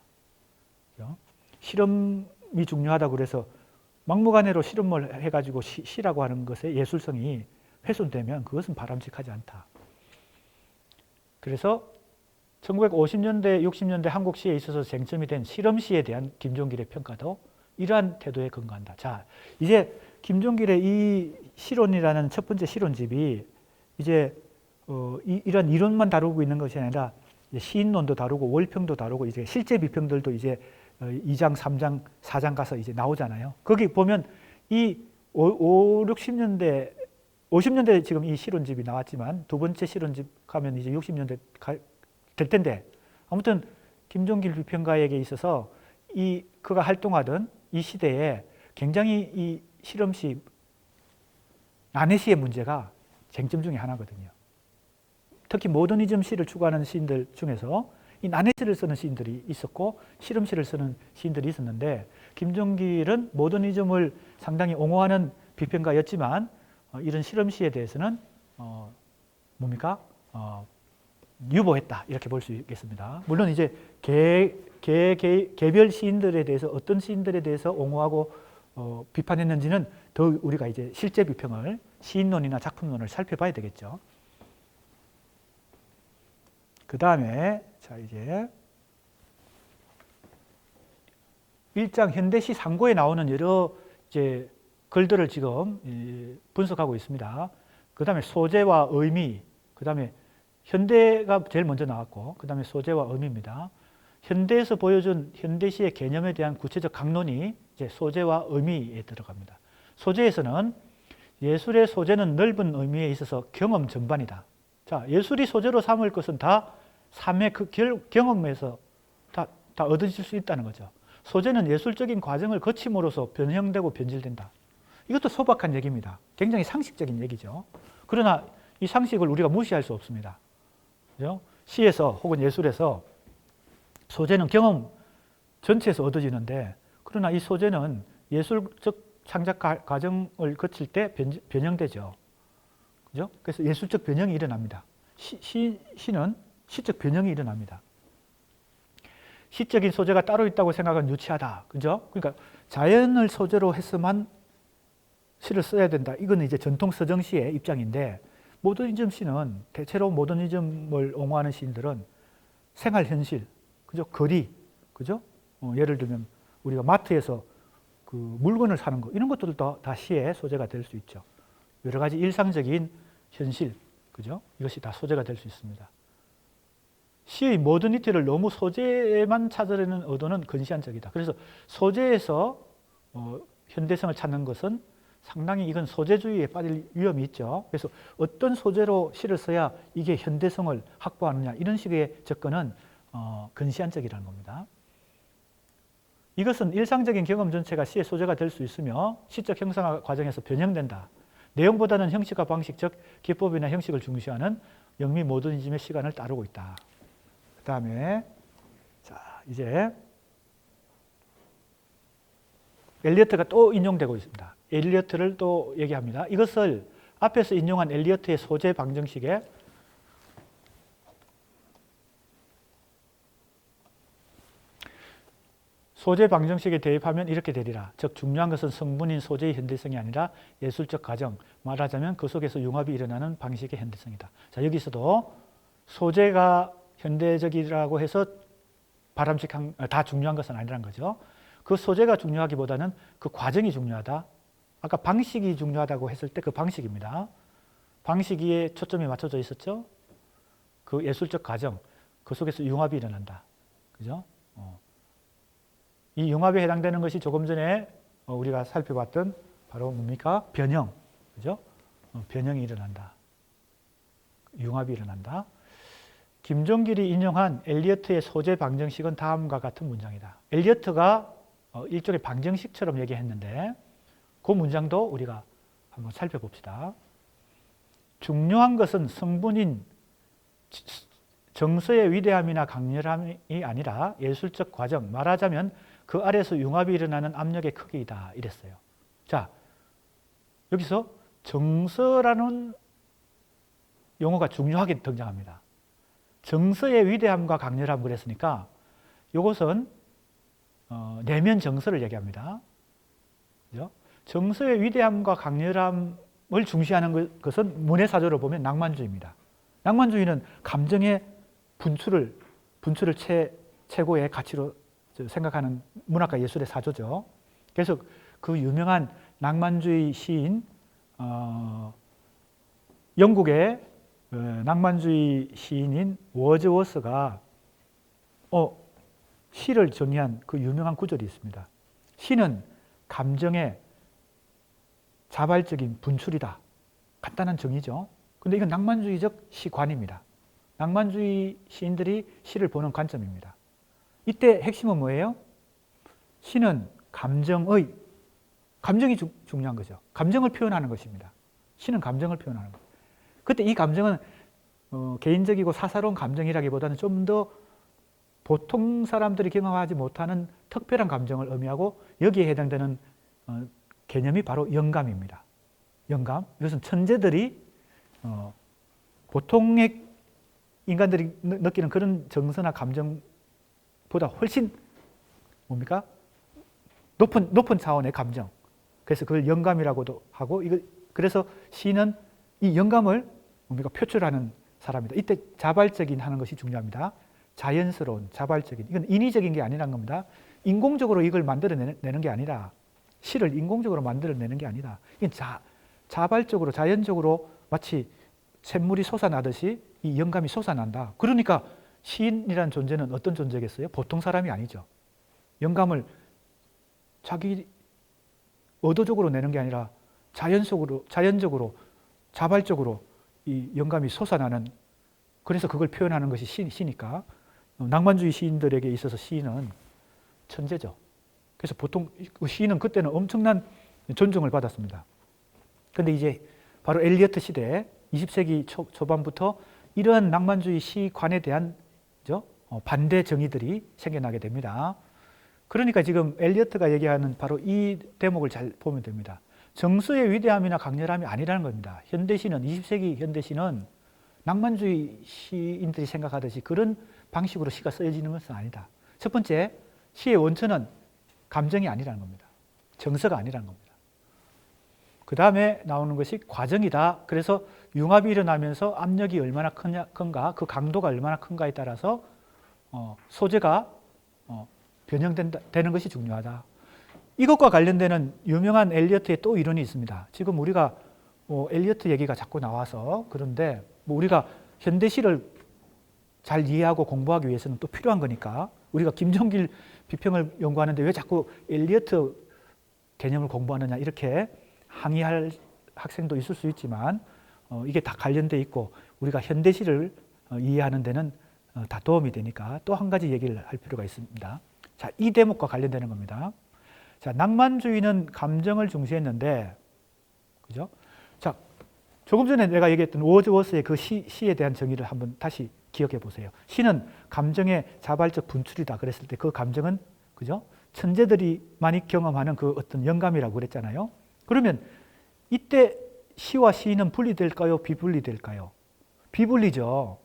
실험이 중요하다고 그래서 막무가내로 실험을 해가지고 시라고 하는 것의 예술성이 훼손되면 그것은 바람직하지 않다. 그래서 1950년대, 60년대 한국 시에 있어서 쟁점이 된 실험시에 대한 김종길의 평가도 이러한 태도에 근거한다. 자, 이제 김종길의 이 시론이라는 첫 번째 시론집이 이제 이런 이론만 다루고 있는 것이 아니라 시인론도 다루고 월평도 다루고 이제 실제 비평들도 이제 2장, 3장, 4장 가서 이제 나오잖아요. 거기 보면 이 60년대 50년대 지금 이 시론집이 나왔지만 두 번째 시론집 가면 이제 60년대 될 텐데 아무튼 김종길 비평가에게 있어서 그가 활동하던 이 시대에 굉장히 이 실험시 난해시의 문제가 쟁점 중에 하나거든요. 특히 모더니즘 시를 추구하는 시인들 중에서 이 난해시를 쓰는 시인들이 있었고 실험시를 쓰는 시인들이 있었는데 김종길은 모더니즘을 상당히 옹호하는 비평가였지만 이런 실험시에 대해서는 유보했다 이렇게 볼 수 있겠습니다. 물론 이제 개별 시인들에 대해서 어떤 시인들에 대해서 옹호하고 비판했는지는 더 우리가 이제 실제 비평을 시인론이나 작품론을 살펴봐야 되겠죠. 그 다음에 자 이제 1장 현대시 상고에 나오는 여러 이제 글들을 지금 분석하고 있습니다. 그 다음에 소재와 의미, 그 다음에 현대가 제일 먼저 나왔고 그 다음에 소재와 의미입니다. 현대에서 보여준 현대시의 개념에 대한 구체적 강론이 이제 소재와 의미에 들어갑니다. 소재에서는 예술의 소재는 넓은 의미에 있어서 경험 전반이다. 자, 예술이 소재로 삼을 것은 다 삶의 그 경험에서 다 얻어질 수 있다는 거죠. 소재는 예술적인 과정을 거침으로써 변형되고 변질된다. 이것도 소박한 얘기입니다. 굉장히 상식적인 얘기죠. 그러나 이 상식을 우리가 무시할 수 없습니다. 그죠? 시에서 혹은 예술에서 소재는 경험 전체에서 얻어지는데 그러나 이 소재는 예술적 창작 과정을 거칠 때 변형되죠. 그죠? 그래서 예술적 변형이 일어납니다. 시는 시적 변형이 일어납니다. 시적인 소재가 따로 있다고 생각은 유치하다. 그죠? 그러니까 자연을 소재로 해서만 시를 써야 된다. 이건 이제 전통 서정시의 입장인데 모더니즘 시는 대체로 모더니즘을 옹호하는 시인들은 생활 현실, 그죠? 거리, 그죠? 예를 들면 우리가 마트에서 그 물건을 사는 거 이런 것들도 다 시의 소재가 될 수 있죠. 여러 가지 일상적인 현실, 그죠? 이것이 다 소재가 될 수 있습니다. 시의 모더니티를 너무 소재에만 찾으려는 의도는 근시안적이다. 그래서 소재에서 현대성을 찾는 것은 상당히 이건 소재주의에 빠질 위험이 있죠. 그래서 어떤 소재로 시를 써야 이게 현대성을 확보하느냐 이런 식의 접근은 근시안적이라는 겁니다. 이것은 일상적인 경험 전체가 시의 소재가 될 수 있으며 시적 형상화 과정에서 변형된다. 내용보다는 형식과 방식, 즉 기법이나 형식을 중시하는 영미 모더니즘의 시간을 따르고 있다. 그 다음에 자 이제 엘리어트가 또 인용되고 있습니다. 엘리어트를 또 얘기합니다. 이것을 앞에서 인용한 엘리어트의 소재 방정식에 소재 방정식에 대입하면 이렇게 되리라. 즉 중요한 것은 성분인 소재의 현대성이 아니라 예술적 과정, 말하자면 그 속에서 융합이 일어나는 방식의 현대성이다. 자, 여기서도 소재가 현대적이라고 해서 바람직한 다 중요한 것은 아니라는 거죠. 그 소재가 중요하기보다는 그 과정이 중요하다. 아까 방식이 중요하다고 했을 때 그 방식입니다. 방식에 초점이 맞춰져 있었죠. 그 예술적 과정, 그 속에서 융합이 일어난다. 그죠? 이 융합에 해당되는 것이 조금 전에 우리가 살펴봤던 바로 뭡니까? 변형. 그죠? 변형이 일어난다. 융합이 일어난다. 김종길이 인용한 엘리어트의 소재 방정식은 다음과 같은 문장이다. 엘리어트가 일종의 방정식처럼 얘기했는데 그 문장도 우리가 한번 살펴봅시다. 중요한 것은 성분인 정서의 위대함이나 강렬함이 아니라 예술적 과정, 말하자면 그 아래에서 융합이 일어나는 압력의 크기이다. 이랬어요. 자, 여기서 정서라는 용어가 중요하게 등장합니다. 정서의 위대함과 강렬함 그랬으니까 이것은 내면 정서를 얘기합니다. 그죠? 정서의 위대함과 강렬함을 중시하는 것은 문해사조를 보면 낭만주의입니다. 낭만주의는 감정의 분출을 최고의 가치로 생각하는 문학과 예술의 사조죠. 그래서 그 유명한 낭만주의 시인, 영국의 낭만주의 시인인 워즈워스가 시를 정의한 그 유명한 구절이 있습니다. 시는 감정의 자발적인 분출이다. 간단한 정의죠. 근데 이건 낭만주의적 시관입니다. 낭만주의 시인들이 시를 보는 관점입니다. 이때 핵심은 뭐예요? 시는 감정이 중요한 거죠. 감정을 표현하는 것입니다. 시는 감정을 표현하는 것. 그때 이 감정은 개인적이고 사사로운 감정이라기보다는 좀 더 보통 사람들이 경험하지 못하는 특별한 감정을 의미하고 여기에 해당되는 개념이 바로 영감입니다. 영감. 이것은 천재들이 보통의 인간들이 느끼는 그런 정서나 감정보다 훨씬 뭡니까? 높은 차원의 감정. 그래서 그걸 영감이라고도 하고 그래서 시는 이 영감을 뭡니까? 표출하는 사람이다. 이때 자발적인 하는 것이 중요합니다. 자연스러운, 자발적인. 이건 인위적인 게 아니라는 겁니다. 인공적으로 이걸 만들어내는 게 아니라 시를 인공적으로 만들어내는 게 아니다. 이건 자발적으로, 자연적으로 마치 샘물이 솟아나듯이 이 영감이 솟아난다. 그러니까 시인이라는 존재는 어떤 존재겠어요? 보통 사람이 아니죠. 영감을 자기 의도적으로 내는 게 아니라 자연적으로, 자발적으로 이 영감이 솟아나는, 그래서 그걸 표현하는 것이 시니까 낭만주의 시인들에게 있어서 시인은 천재죠. 그래서 보통 시인은 그때는 엄청난 존중을 받았습니다. 그런데 이제 바로 엘리어트 시대 20세기 초반부터 이러한 낭만주의 시관에 대한 반대 정의들이 생겨나게 됩니다. 그러니까 지금 엘리어트가 얘기하는 바로 이 대목을 잘 보면 됩니다. 정서의 위대함이나 강렬함이 아니라는 겁니다. 현대시는, 20세기 현대시는 낭만주의 시인들이 생각하듯이 그런 방식으로 시가 쓰여지는 것은 아니다. 첫 번째, 시의 원천은 감정이 아니라는 겁니다. 정서가 아니라는 겁니다. 그 다음에 나오는 것이 과정이다. 그래서 융합이 일어나면서 압력이 얼마나 큰가, 그 강도가 얼마나 큰가에 따라서 소재가 변형되는 것이 중요하다. 이것과 관련되는 유명한 엘리어트의 또 이론이 있습니다. 지금 우리가 엘리어트 얘기가 자꾸 나와서 그런데 우리가 현대시를 잘 이해하고 공부하기 위해서는 또 필요한 거니까 우리가 김종길 비평을 연구하는데 왜 자꾸 엘리어트 개념을 공부하느냐 이렇게 항의할 학생도 있을 수 있지만 이게 다 관련돼 있고 우리가 현대시를 이해하는 데는 다 도움이 되니까 또 한 가지 얘기를 할 필요가 있습니다. 자, 이 대목과 관련되는 겁니다. 자, 낭만주의는 감정을 중시했는데, 그죠? 자, 조금 전에 내가 얘기했던 워즈워스의 그 시에 대한 정의를 한번 다시 기억해 보세요. 시는 감정의 자발적 분출이다 그랬을 때 그 감정은, 그죠? 천재들이 많이 경험하는 그 어떤 영감이라고 그랬잖아요. 그러면 이때 시와 시인은 분리될까요? 비분리될까요? 비분리죠.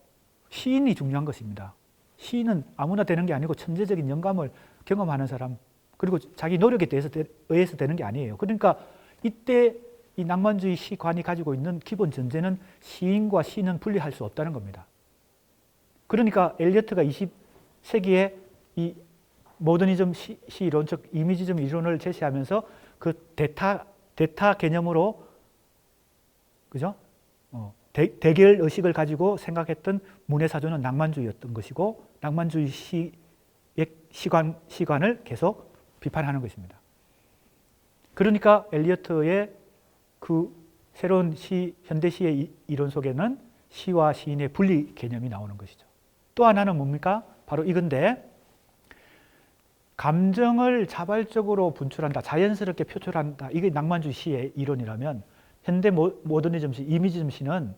시인이 중요한 것입니다. 시인은 아무나 되는 게 아니고 천재적인 영감을 경험하는 사람, 그리고 자기 노력에 의해서 되는 게 아니에요. 그러니까 이때 이 낭만주의 시관이 가지고 있는 기본 전제는 시인과 시는 분리할 수 없다는 겁니다. 그러니까 엘리어트가 20세기에 이 모더니즘 시 이론, 즉 이미지즘 이론을 제시하면서 그 대타 개념으로, 그죠? 대결 의식을 가지고 생각했던 문의 사조는 낭만주의였던 것이고, 낭만주의 시의 시관을 계속 비판하는 것입니다. 그러니까 엘리어트의 그 새로운 현대 시의 이론 속에는 시와 시인의 분리 개념이 나오는 것이죠. 또 하나는 뭡니까? 바로 이건데, 감정을 자발적으로 분출한다, 자연스럽게 표출한다. 이게 낭만주의 시의 이론이라면, 현대 모더니즘 시, 이미지즘 시는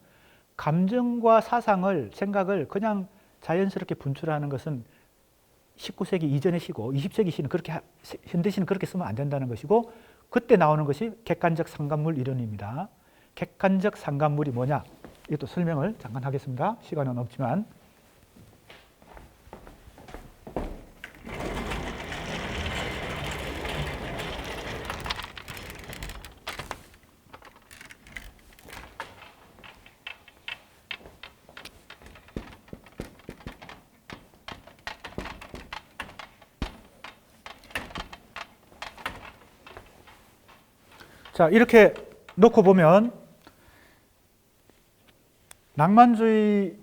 감정과 사상을, 생각을 그냥 자연스럽게 분출하는 것은 19세기 이전의 시고 20세기 시는 현대 시는 그렇게 쓰면 안 된다는 것이고, 그때 나오는 것이 객관적 상관물 이론입니다. 객관적 상관물이 뭐냐? 이것도 설명을 잠깐 하겠습니다. 시간은 없지만. 자, 이렇게 놓고 보면 낭만주의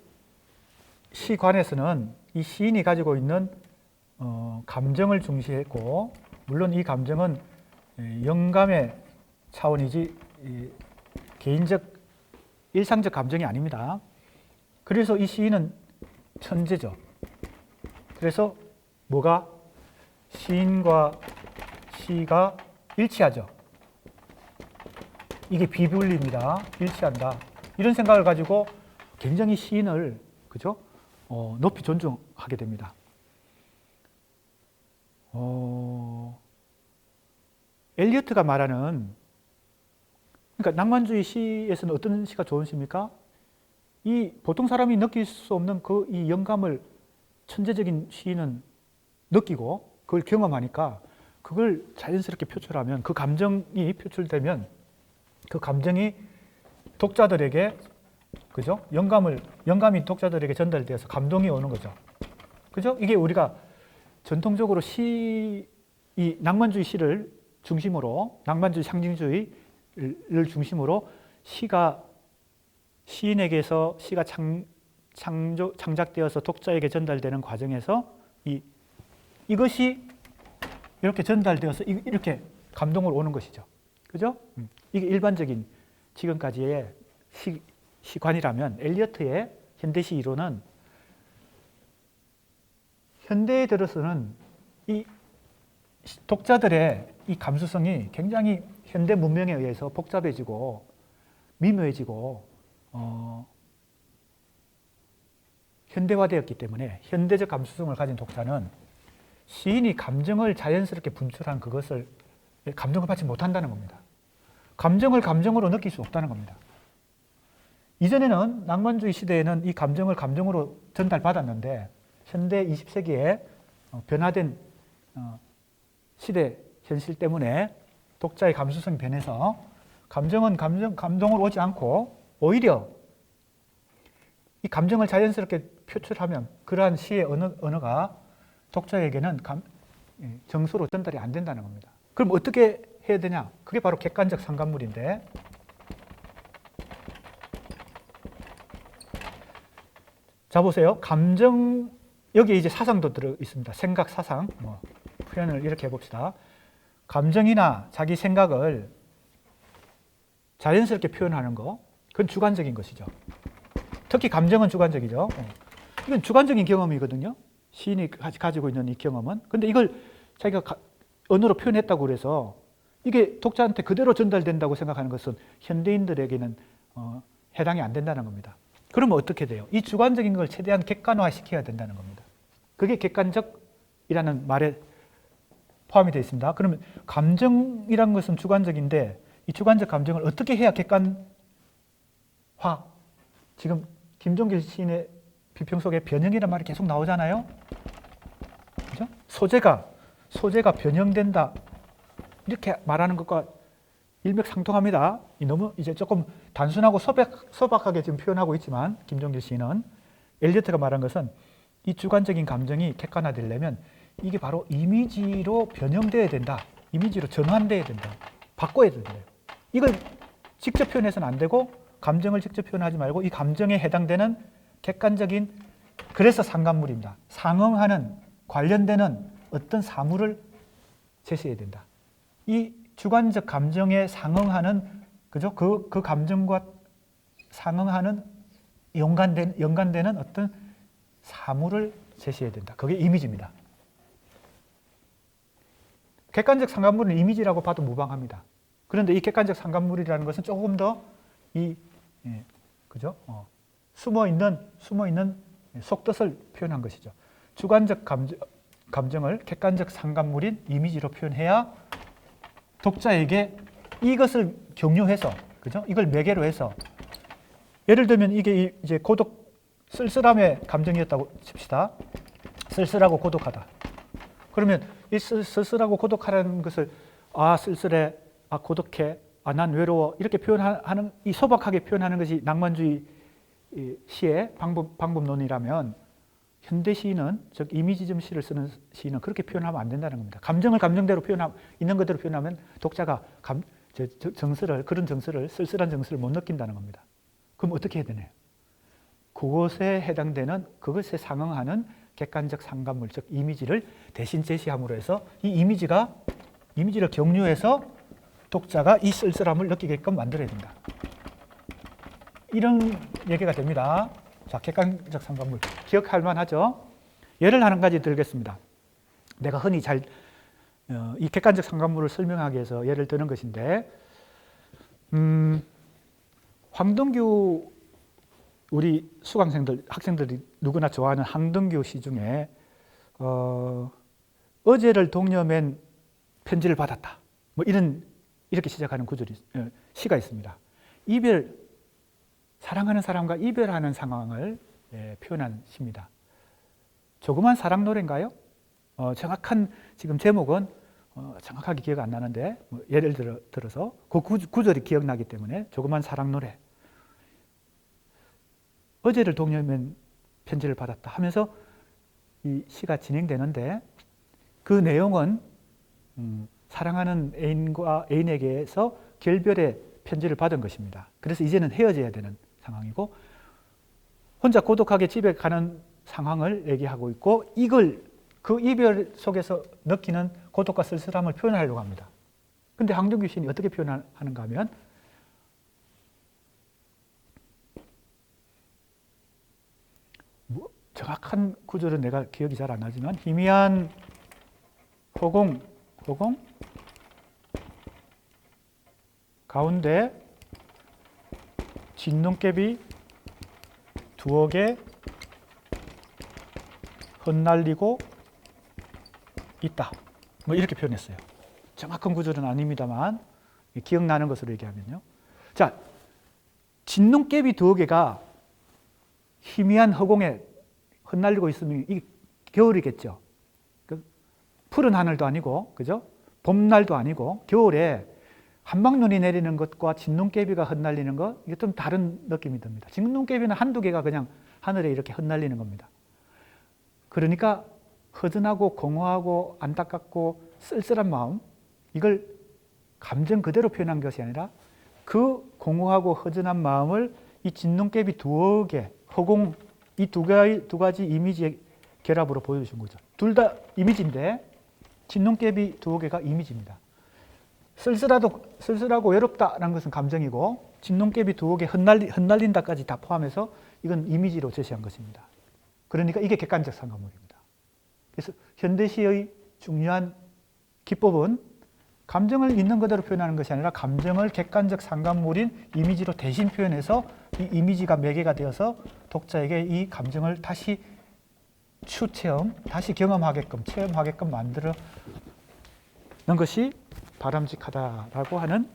시관에서는 이 시인이 가지고 있는 감정을 중시했고, 물론 이 감정은 영감의 차원이지 개인적 일상적 감정이 아닙니다. 그래서 이 시인은 천재죠. 그래서 뭐가? 시인과 시가 일치하죠. 이게 비분리입니다. 일치한다. 이런 생각을 가지고 굉장히 시인을, 그죠? 높이 존중하게 됩니다. 엘리어트가 말하는, 그러니까 낭만주의 시에서는 어떤 시가 좋은 시입니까? 이 보통 사람이 느낄 수 없는 이 영감을 천재적인 시인은 느끼고 그걸 경험하니까 그걸 자연스럽게 표출하면, 그 감정이 표출되면 그 감정이 독자들에게, 그죠? 영감이 독자들에게 전달되어서 감동이 오는 거죠. 그죠? 이게 우리가 전통적으로 이 낭만주의 시를 중심으로, 낭만주의 상징주의를 중심으로 시인에게서 시가 창작되어서 독자에게 전달되는 과정에서 이것이 이렇게 전달되어서 이렇게 감동을 오는 것이죠. 그죠? 이게 일반적인 지금까지의 시관이라면, 엘리어트의 현대시 이론은 현대에 들어서는 이 독자들의 이 감수성이 굉장히 현대 문명에 의해서 복잡해지고 미묘해지고 현대화되었기 때문에, 현대적 감수성을 가진 독자는 시인이 감정을 자연스럽게 분출한 그것을 감정을 받지 못한다는 겁니다. 감정을 감정으로 느낄 수 없다는 겁니다. 이전에는 낭만주의 시대에는 이 감정을 감정으로 전달받았는데, 현대 20세기에 변화된 시대 현실 때문에 독자의 감수성이 변해서 감정은 감동으로 오지 않고 오히려 이 감정을 자연스럽게 표출하면 그러한 시의 언어가 독자에게는 정서로 전달이 안 된다는 겁니다. 그럼 어떻게 해야 되냐? 그게 바로 객관적 상관물인데, 자 보세요. 감정, 여기에 이제 사상도 들어 있습니다. 생각, 사상. 표현을 이렇게 해봅시다. 감정이나 자기 생각을 자연스럽게 표현하는 거, 그건 주관적인 것이죠. 특히 감정은 주관적이죠. 이건 주관적인 경험이거든요. 시인이 가지고 있는 이 경험은. 근데 이걸 자기가 언어로 표현했다고 그래서 이게 독자한테 그대로 전달된다고 생각하는 것은 현대인들에게는 해당이 안 된다는 겁니다. 그러면 어떻게 돼요? 이 주관적인 걸 최대한 객관화 시켜야 된다는 겁니다. 그게 객관적이라는 말에 포함이 되어 있습니다. 그러면 감정이라는 것은 주관적인데, 이 주관적 감정을 어떻게 해야 객관화? 지금 김종길 시인의 비평 속에 변형이라는 말이 계속 나오잖아요. 그죠? 소재가 소재가 변형된다 이렇게 말하는 것과 일맥상통합니다. 너무 이제 조금 단순하고 소박하게 지금 표현하고 있지만 김종길 시인은 엘리어트가 말한 것은 이 주관적인 감정이 객관화되려면 이게 바로 이미지로 변형돼야 된다. 이미지로 전환돼야 된다. 바꿔야 된다. 이걸 직접 표현해서는 안 되고 감정을 직접 표현하지 말고 이 감정에 해당되는 객관적인 그래서 상관물입니다. 상응하는 관련되는 어떤 사물을 제시해야 된다. 이 주관적 감정에 상응하는 그죠? 그 감정과 상응하는 연관되는 어떤 사물을 제시해야 된다. 그게 이미지입니다. 객관적 상관물은 이미지라고 봐도 무방합니다. 그런데 이 객관적 상관물이라는 것은 조금 더 그죠? 숨어 있는 속뜻을 표현한 것이죠. 주관적 감정을 객관적 상관물인 이미지로 표현해야 독자에게 이것을 경유해서, 그죠? 이걸 매개로 해서, 예를 들면 이게 이제 쓸쓸함의 감정이었다고 칩시다. 쓸쓸하고 고독하다. 그러면 이 쓸쓸하고 고독하다는 것을 쓸쓸해, 고독해, 난 외로워 이렇게 표현하는 이 소박하게 표현하는 것이 낭만주의 시의 방법론이라면 현대 시인은 즉 이미지점 시를 쓰는 시인은 그렇게 표현하면 안 된다는 겁니다. 감정을 감정대로 있는 그대로 표현하면 독자가 그런 정서를 쓸쓸한 정서를 못 느낀다는 겁니다. 그럼 어떻게 해야 되나요? 그것에 해당되는 그것에 상응하는 객관적 상관물 즉 이미지를 대신 제시함으로 해서 이 이미지를 경유해서 독자가 이 쓸쓸함을 느끼게끔 만들어야 된다. 이런 얘기가 됩니다. 자, 객관적 상관물 기억할 만하죠? 예를 한 가지 들겠습니다. 내가 흔히 이 객관적 상관물을 설명하기 위해서 예를 드는 것인데 황동규 우리 수강생들, 학생들이 누구나 좋아하는 황동규 시 중에 어제를 독려맨 편지를 받았다. 뭐 이렇게 시작하는 시가 있습니다. 사랑하는 사람과 이별하는 상황을 표현한 시입니다. 조그만 사랑 노래인가요? 정확한 지금 제목은 정확하게 기억 안 나는데 예를 들어서 그 구절이 기억나기 때문에 조그만 사랑 노래. 어제를 독려맨 편지를 받았다 하면서 이 시가 진행되는데 그 내용은 사랑하는 애인에게서 결별의 편지를 받은 것입니다. 그래서 이제는 헤어져야 되는 상황이고 혼자 고독하게 집에 가는 상황을 얘기하고 있고 그 이별 속에서 느끼는 고독과 쓸쓸함을 표현하려고 합니다. 그런데 황동규 시인이 어떻게 표현하는가 하면 정확한 구절은 내가 기억이 잘 안 나지만 희미한 허공 가운데 진눈깨비 두어 개 흩날리고 있다. 뭐 이렇게 표현했어요. 정확한 구절은 아닙니다만 기억나는 것으로 얘기하면요. 자, 진눈깨비 두어 개가 희미한 허공에 흩날리고 있으면 이게 겨울이겠죠. 푸른 하늘도 아니고, 그죠? 봄날도 아니고 겨울에 한방눈이 내리는 것과 진눈깨비가 흩날리는 것 이게 좀 다른 느낌이 듭니다. 진눈깨비는 한두 개가 그냥 하늘에 이렇게 흩날리는 겁니다. 그러니까 허전하고 공허하고 안타깝고 쓸쓸한 마음 이걸 감정 그대로 표현한 것이 아니라 그 공허하고 허전한 마음을 이 진눈깨비 두어 개, 허공 이 두 가지 이미지의 결합으로 보여주신 거죠. 둘 다 이미지인데 진눈깨비 두어 개가 이미지입니다. 쓸쓸하고 외롭다라는 것은 감정이고 진눈깨비 두어 개 흩날린다까지 다 포함해서 이건 이미지로 제시한 것입니다. 그러니까 이게 객관적 상관물입니다. 그래서 현대시의 중요한 기법은 감정을 있는 그대로 표현하는 것이 아니라 감정을 객관적 상관물인 이미지로 대신 표현해서 이 이미지가 매개가 되어서 독자에게 이 감정을 다시 다시 경험하게끔 체험하게끔 만드는 것이 바람직하다라고 하는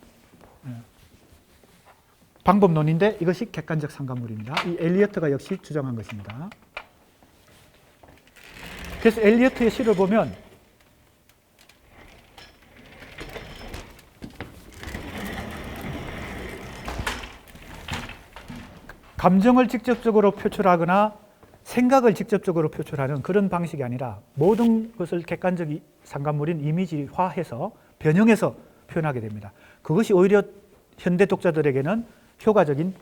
방법론인데 이것이 객관적 상관물입니다. 이 엘리어트가 역시 주장한 것입니다. 그래서 엘리어트의 시를 보면 감정을 직접적으로 표출하거나 생각을 직접적으로 표출하는 그런 방식이 아니라 모든 것을 객관적 상관물인 이미지화해서 변형해서 표현하게 됩니다. 그것이 오히려 현대 독자들에게는 효과적인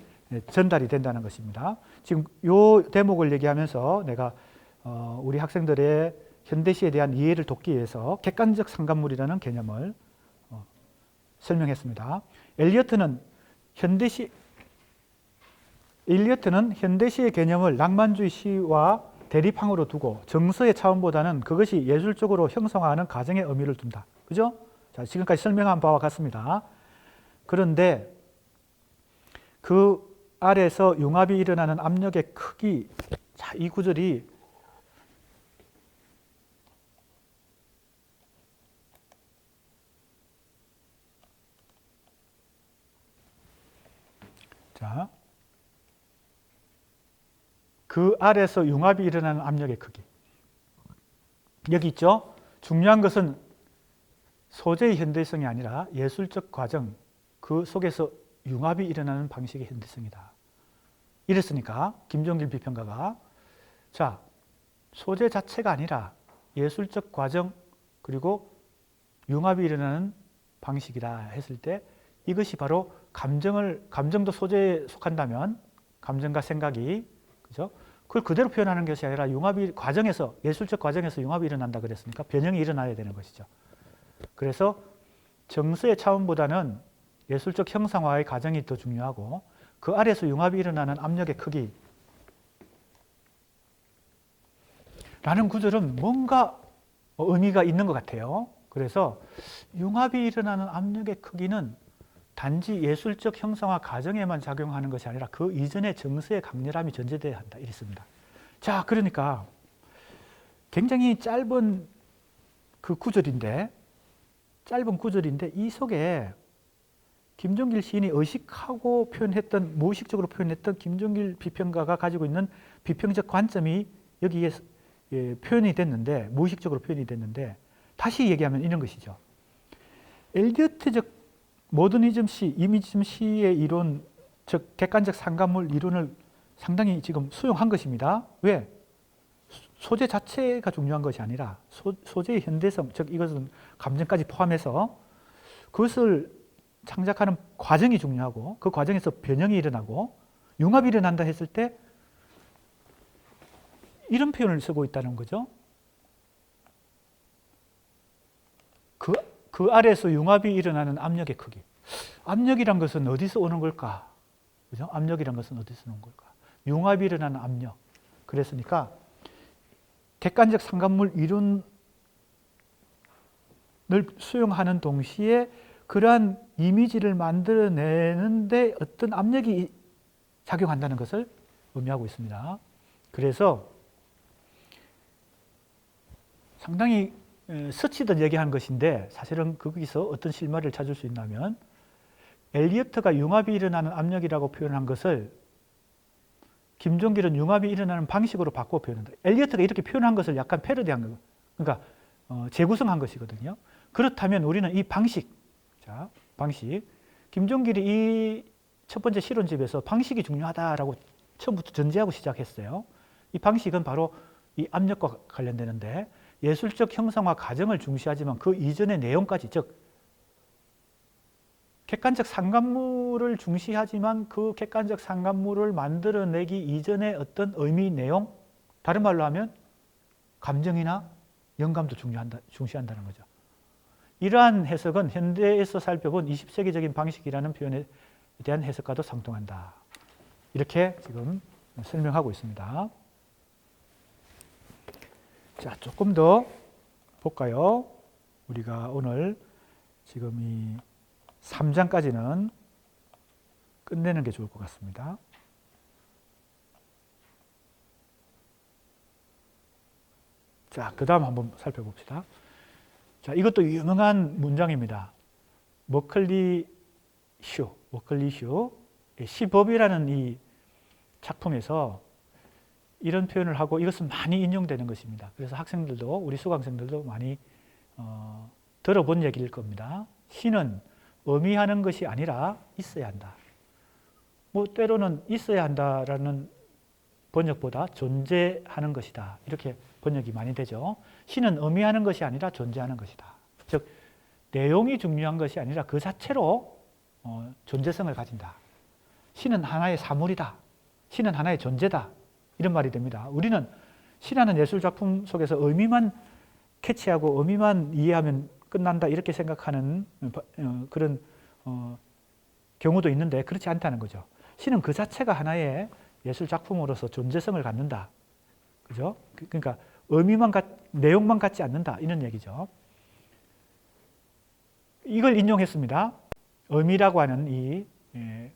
전달이 된다는 것입니다. 지금 이 대목을 얘기하면서 내가 우리 학생들의 현대시에 대한 이해를 돕기 위해서 객관적 상관물이라는 개념을 설명했습니다. 엘리어트는 현대시의 개념을 낭만주의 시와 대립항으로 두고 정서의 차원보다는 그것이 예술적으로 형성화하는 과정에 의미를 둔다. 그죠? 자, 지금까지 설명한 바와 같습니다. 그런데 그 아래서 융합이 일어나는 압력의 크기, 자, 이 구절이 자, 그 아래서 융합이 일어나는 압력의 크기. 여기 있죠? 중요한 것은 소재의 현대성이 아니라 예술적 과정, 그 속에서 융합이 일어나는 방식의 현대성이다. 이랬으니까 김종길 비평가가 자, 소재 자체가 아니라 예술적 과정 그리고 융합이 일어나는 방식이다 했을 때 이것이 바로 감정도 소재에 속한다면 감정과 생각이 그죠? 그걸 그대로 표현하는 것이 아니라 융합이 과정에서 예술적 과정에서 융합이 일어난다 그랬으니까 변형이 일어나야 되는 것이죠. 그래서 정서의 차원보다는 예술적 형상화의 과정이 더 중요하고 그 아래서 융합이 일어나는 압력의 크기 라는 구절은 뭔가 의미가 있는 것 같아요. 그래서 융합이 일어나는 압력의 크기는 단지 예술적 형상화 과정에만 작용하는 것이 아니라 그 이전의 정서의 강렬함이 전제되어야 한다. 이랬습니다. 자, 그러니까 굉장히 짧은 구절인데 이 속에 김종길 시인이 의식하고 표현했던, 무의식적으로 표현했던 김종길 비평가가 가지고 있는 비평적 관점이 여기에 표현이 됐는데, 무의식적으로 표현이 됐는데, 다시 얘기하면 이런 것이죠. 엘리어트적 모더니즘 시, 이미지즘 시의 이론, 즉 객관적 상관물 이론을 상당히 지금 수용한 것입니다. 왜? 소재 자체가 중요한 것이 아니라 소재의 현대성, 즉 이것은 감정까지 포함해서 그것을 창작하는 과정이 중요하고 그 과정에서 변형이 일어나고 융합이 일어난다 했을 때 이런 표현을 쓰고 있다는 거죠. 그 아래에서 융합이 일어나는 압력의 크기. 압력이란 것은 어디서 오는 걸까? 그죠? 압력이란 것은 어디서 오는 걸까? 융합이 일어나는 압력. 그랬으니까 객관적 상관물 이론을 수용하는 동시에 그러한 이미지를 만들어내는데 어떤 압력이 작용한다는 것을 의미하고 있습니다. 그래서 상당히 스치듯 얘기한 것인데 사실은 거기서 어떤 실마리를 찾을 수 있냐면 엘리어트가 융합이 일어나는 압력이라고 표현한 것을 김종길은 융합이 일어나는 방식으로 바꿔 표현한다. 엘리어트가 이렇게 표현한 것을 약간 패러디한 거, 그러니까 재구성한 것이거든요. 그렇다면 우리는 이 방식, 김종길이 이 첫 번째 실론집에서 방식이 중요하다라고 처음부터 전제하고 시작했어요. 이 방식은 바로 이 압력과 관련되는데 예술적 형상화 과정을 중시하지만 그 이전의 내용까지, 즉 객관적 상관물을 중시하지만 그 객관적 상관물을 만들어내기 이전의 어떤 의미, 내용, 다른 말로 하면 감정이나 영감도 중시한다는 거죠. 이러한 해석은 현대에서 살펴본 20세기적인 방식이라는 표현에 대한 해석과도 상통한다. 이렇게 지금 설명하고 있습니다. 자, 조금 더 볼까요? 우리가 오늘 지금 이 3장까지는 끝내는 게 좋을 것 같습니다. 자, 그 다음 한번 살펴봅시다. 자, 이것도 유명한 문장입니다. 머클리 슈, 시법이라는 이 작품에서 이런 표현을 하고 이것은 많이 인용되는 것입니다. 그래서 학생들도, 우리 수강생들도 많이 들어본 얘기일 겁니다. 시는 의미하는 것이 아니라 있어야 한다. 뭐 때로는 있어야 한다라는 번역보다 존재하는 것이다. 이렇게 번역이 많이 되죠. 신은 의미하는 것이 아니라 존재하는 것이다. 즉 내용이 중요한 것이 아니라 그 자체로 존재성을 가진다. 신은 하나의 사물이다. 신은 하나의 존재다. 이런 말이 됩니다. 우리는 신하는 예술 작품 속에서 의미만 캐치하고 의미만 이해하면 끝난다 이렇게 생각하는 그런 경우도 있는데 그렇지 않다는 거죠. 신은 그 자체가 하나의 예술 작품으로서 존재성을 갖는다. 그죠? 그러니까 내용만 갖지 않는다. 이런 얘기죠. 이걸 인용했습니다. 의미라고 하는 이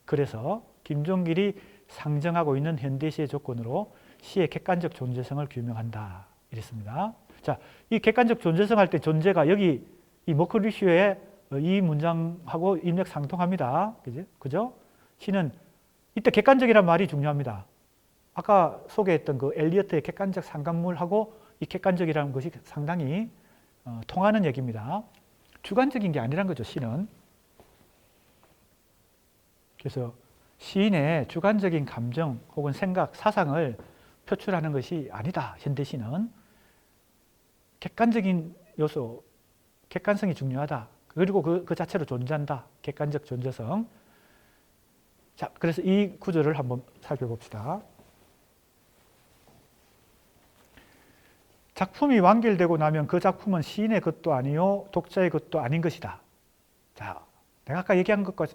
글에서 김종길이 상정하고 있는 현대시의 조건으로 시의 객관적 존재성을 규명한다. 이랬습니다. 자, 이 객관적 존재성 할 때 존재가 여기 이 머큐리쇼의 이 문장하고 일맥상통합니다. 그죠? 시는 이때 객관적이란 말이 중요합니다. 아까 소개했던 그 엘리어트의 객관적 상관물하고 이 객관적이라는 것이 상당히 통하는 얘기입니다. 주관적인 게 아니란 거죠, 시는. 그래서 시인의 주관적인 감정 혹은 생각, 사상을 표출하는 것이 아니다. 현대시는 객관적인 요소, 객관성이 중요하다. 그리고 그 자체로 존재한다. 객관적 존재성. 자, 그래서 이 구절을 한번 살펴봅시다. 작품이 완결되고 나면 그 작품은 시인의 것도 아니요 독자의 것도 아닌 것이다. 자, 내가 아까 얘기한 것과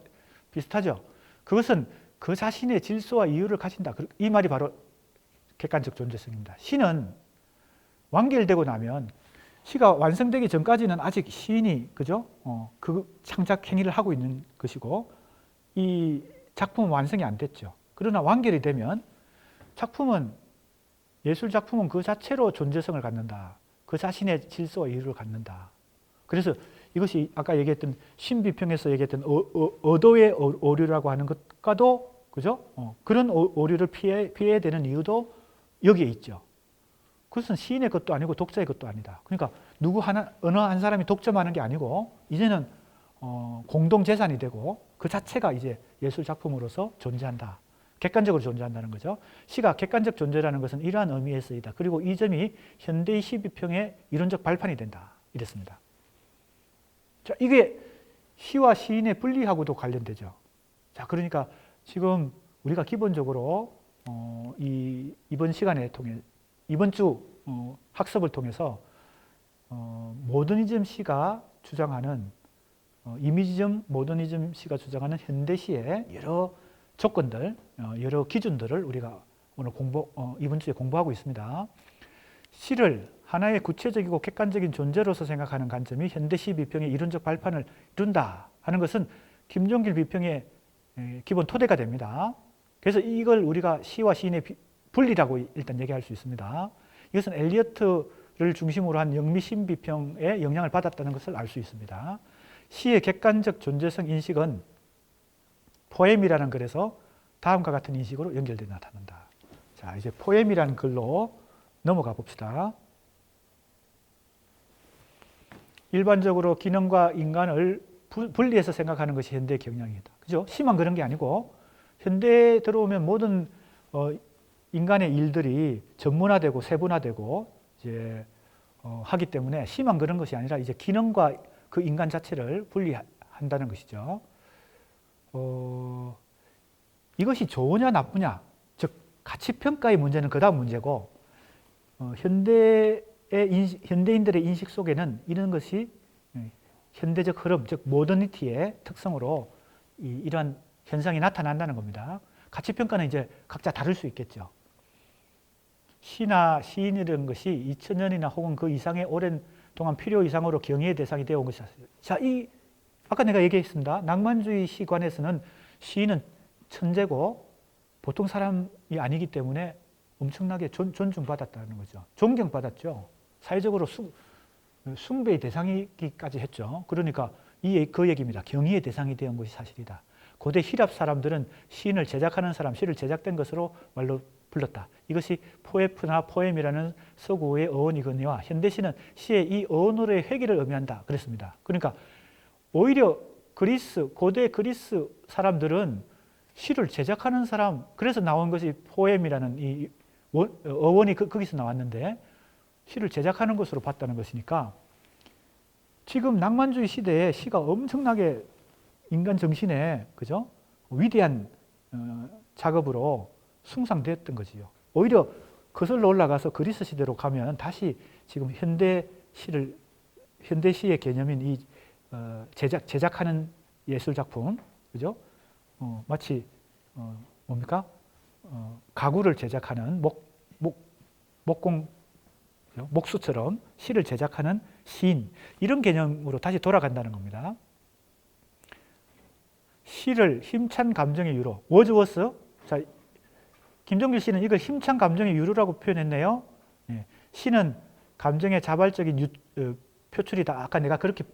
비슷하죠. 그것은 그 자신의 질서와 이유를 가진다. 이 말이 바로 객관적 존재성입니다. 시는 완결되고 나면 시가 완성되기 전까지는 아직 시인이 그죠? 그 창작 행위를 하고 있는 것이고 이 작품은 완성이 안 됐죠. 그러나 완결이 되면 예술 작품은 그 자체로 존재성을 갖는다. 그 자신의 질서와 이유를 갖는다. 그래서 이것이 아까 얘기했던 신비평에서 얘기했던 어도의 오류라고 하는 것과도 그죠? 그런 오류를 피해야 되는 이유도 여기에 있죠. 그것은 시인의 것도 아니고 독자의 것도 아니다. 그러니까 어느 한 사람이 독점하는 게 아니고 이제는 공동 재산이 되고 그 자체가 이제 예술 작품으로서 존재한다. 객관적으로 존재한다는 거죠. 시가 객관적 존재라는 것은 이러한 의미에 쓰이다. 그리고 이 점이 현대의 시비평의 이론적 발판이 된다. 이랬습니다. 자, 이게 시와 시인의 분리하고도 관련되죠. 자, 그러니까 지금 우리가 기본적으로 이번 시간에 통해 이번 주 학습을 통해서 모더니즘 시가 주장하는 이미지즘 모더니즘 시가 주장하는 현대시의 여러 조건들, 여러 기준들을 우리가 오늘 이번 주에 공부하고 있습니다. 시를 하나의 구체적이고 객관적인 존재로서 생각하는 관점이 현대시 비평의 이론적 발판을 이룬다 하는 것은 김종길 비평의 기본 토대가 됩니다. 그래서 이걸 우리가 시와 시인의 분리라고 일단 얘기할 수 있습니다. 이것은 엘리어트를 중심으로 한 영미신 비평의 영향을 받았다는 것을 알 수 있습니다. 시의 객관적 존재성 인식은 포엠이라는 글에서 다음과 같은 인식으로 연결되어 나타난다. 자, 이제 포엠이라는 글로 넘어가 봅시다. 일반적으로 기능과 인간을 분리해서 생각하는 것이 현대의 경향이다. 그죠? 시만 그런 게 아니고 현대에 들어오면 모든 인간의 일들이 전문화되고 세분화되고 이제 하기 때문에 시만 그런 것이 아니라 이제 기능과 그 인간 자체를 분리한다는 것이죠. 이것이 좋으냐 나쁘냐, 즉 가치평가의 문제는 그 다음 문제고 현대인들의 인식 속에는 이런 것이 현대적 흐름, 즉 모더니티의 특성으로 이러한 현상이 나타난다는 겁니다. 가치평가는 이제 각자 다를 수 있겠죠. 시나 시인이라는 것이 2000년이나 혹은 그 이상의 오랜 동안 필요 이상으로 경의의 대상이 되어 온 것이다. 자, 아까 내가 얘기했습니다. 낭만주의 시관에서는 시인은 천재고 보통 사람이 아니기 때문에 엄청나게 존중받았다는 거죠. 존경받았죠. 사회적으로 숭배의 대상이기까지 했죠. 그러니까 그 얘기입니다. 경의의 대상이 되어 것이 사실이다. 고대 히랍 사람들은 시인을 제작하는 사람, 시를 제작된 것으로 말로 불렀다. 이것이 포에프나 포엠이라는 서구의 어원이거니와 현대시는 시의 이 어원으로의 회귀를 의미한다. 그랬습니다. 그러니까 오히려 고대 그리스 사람들은 시를 제작하는 사람, 그래서 나온 것이 포엠이라는 이 어원이 거기서 나왔는데 시를 제작하는 것으로 봤다는 것이니까 지금 낭만주의 시대에 시가 엄청나게 인간 정신에 그죠? 위대한 작업으로 숭상되었던 거지요. 오히려 거슬러 올라가서 그리스 시대로 가면 다시 지금 현대 시의 개념인 이 제작하는 예술 작품, 그죠? 마치 뭡니까? 가구를 제작하는 목수처럼 시를 제작하는 시인, 이런 개념으로 다시 돌아간다는 겁니다. 시를 힘찬 감정의 유로, 워즈워스. 자, 김종길 씨는 이걸 힘찬 감정의 유로라고 표현했네요. 네. 시는 감정의 자발적인 표출이다. 아까 내가 그렇게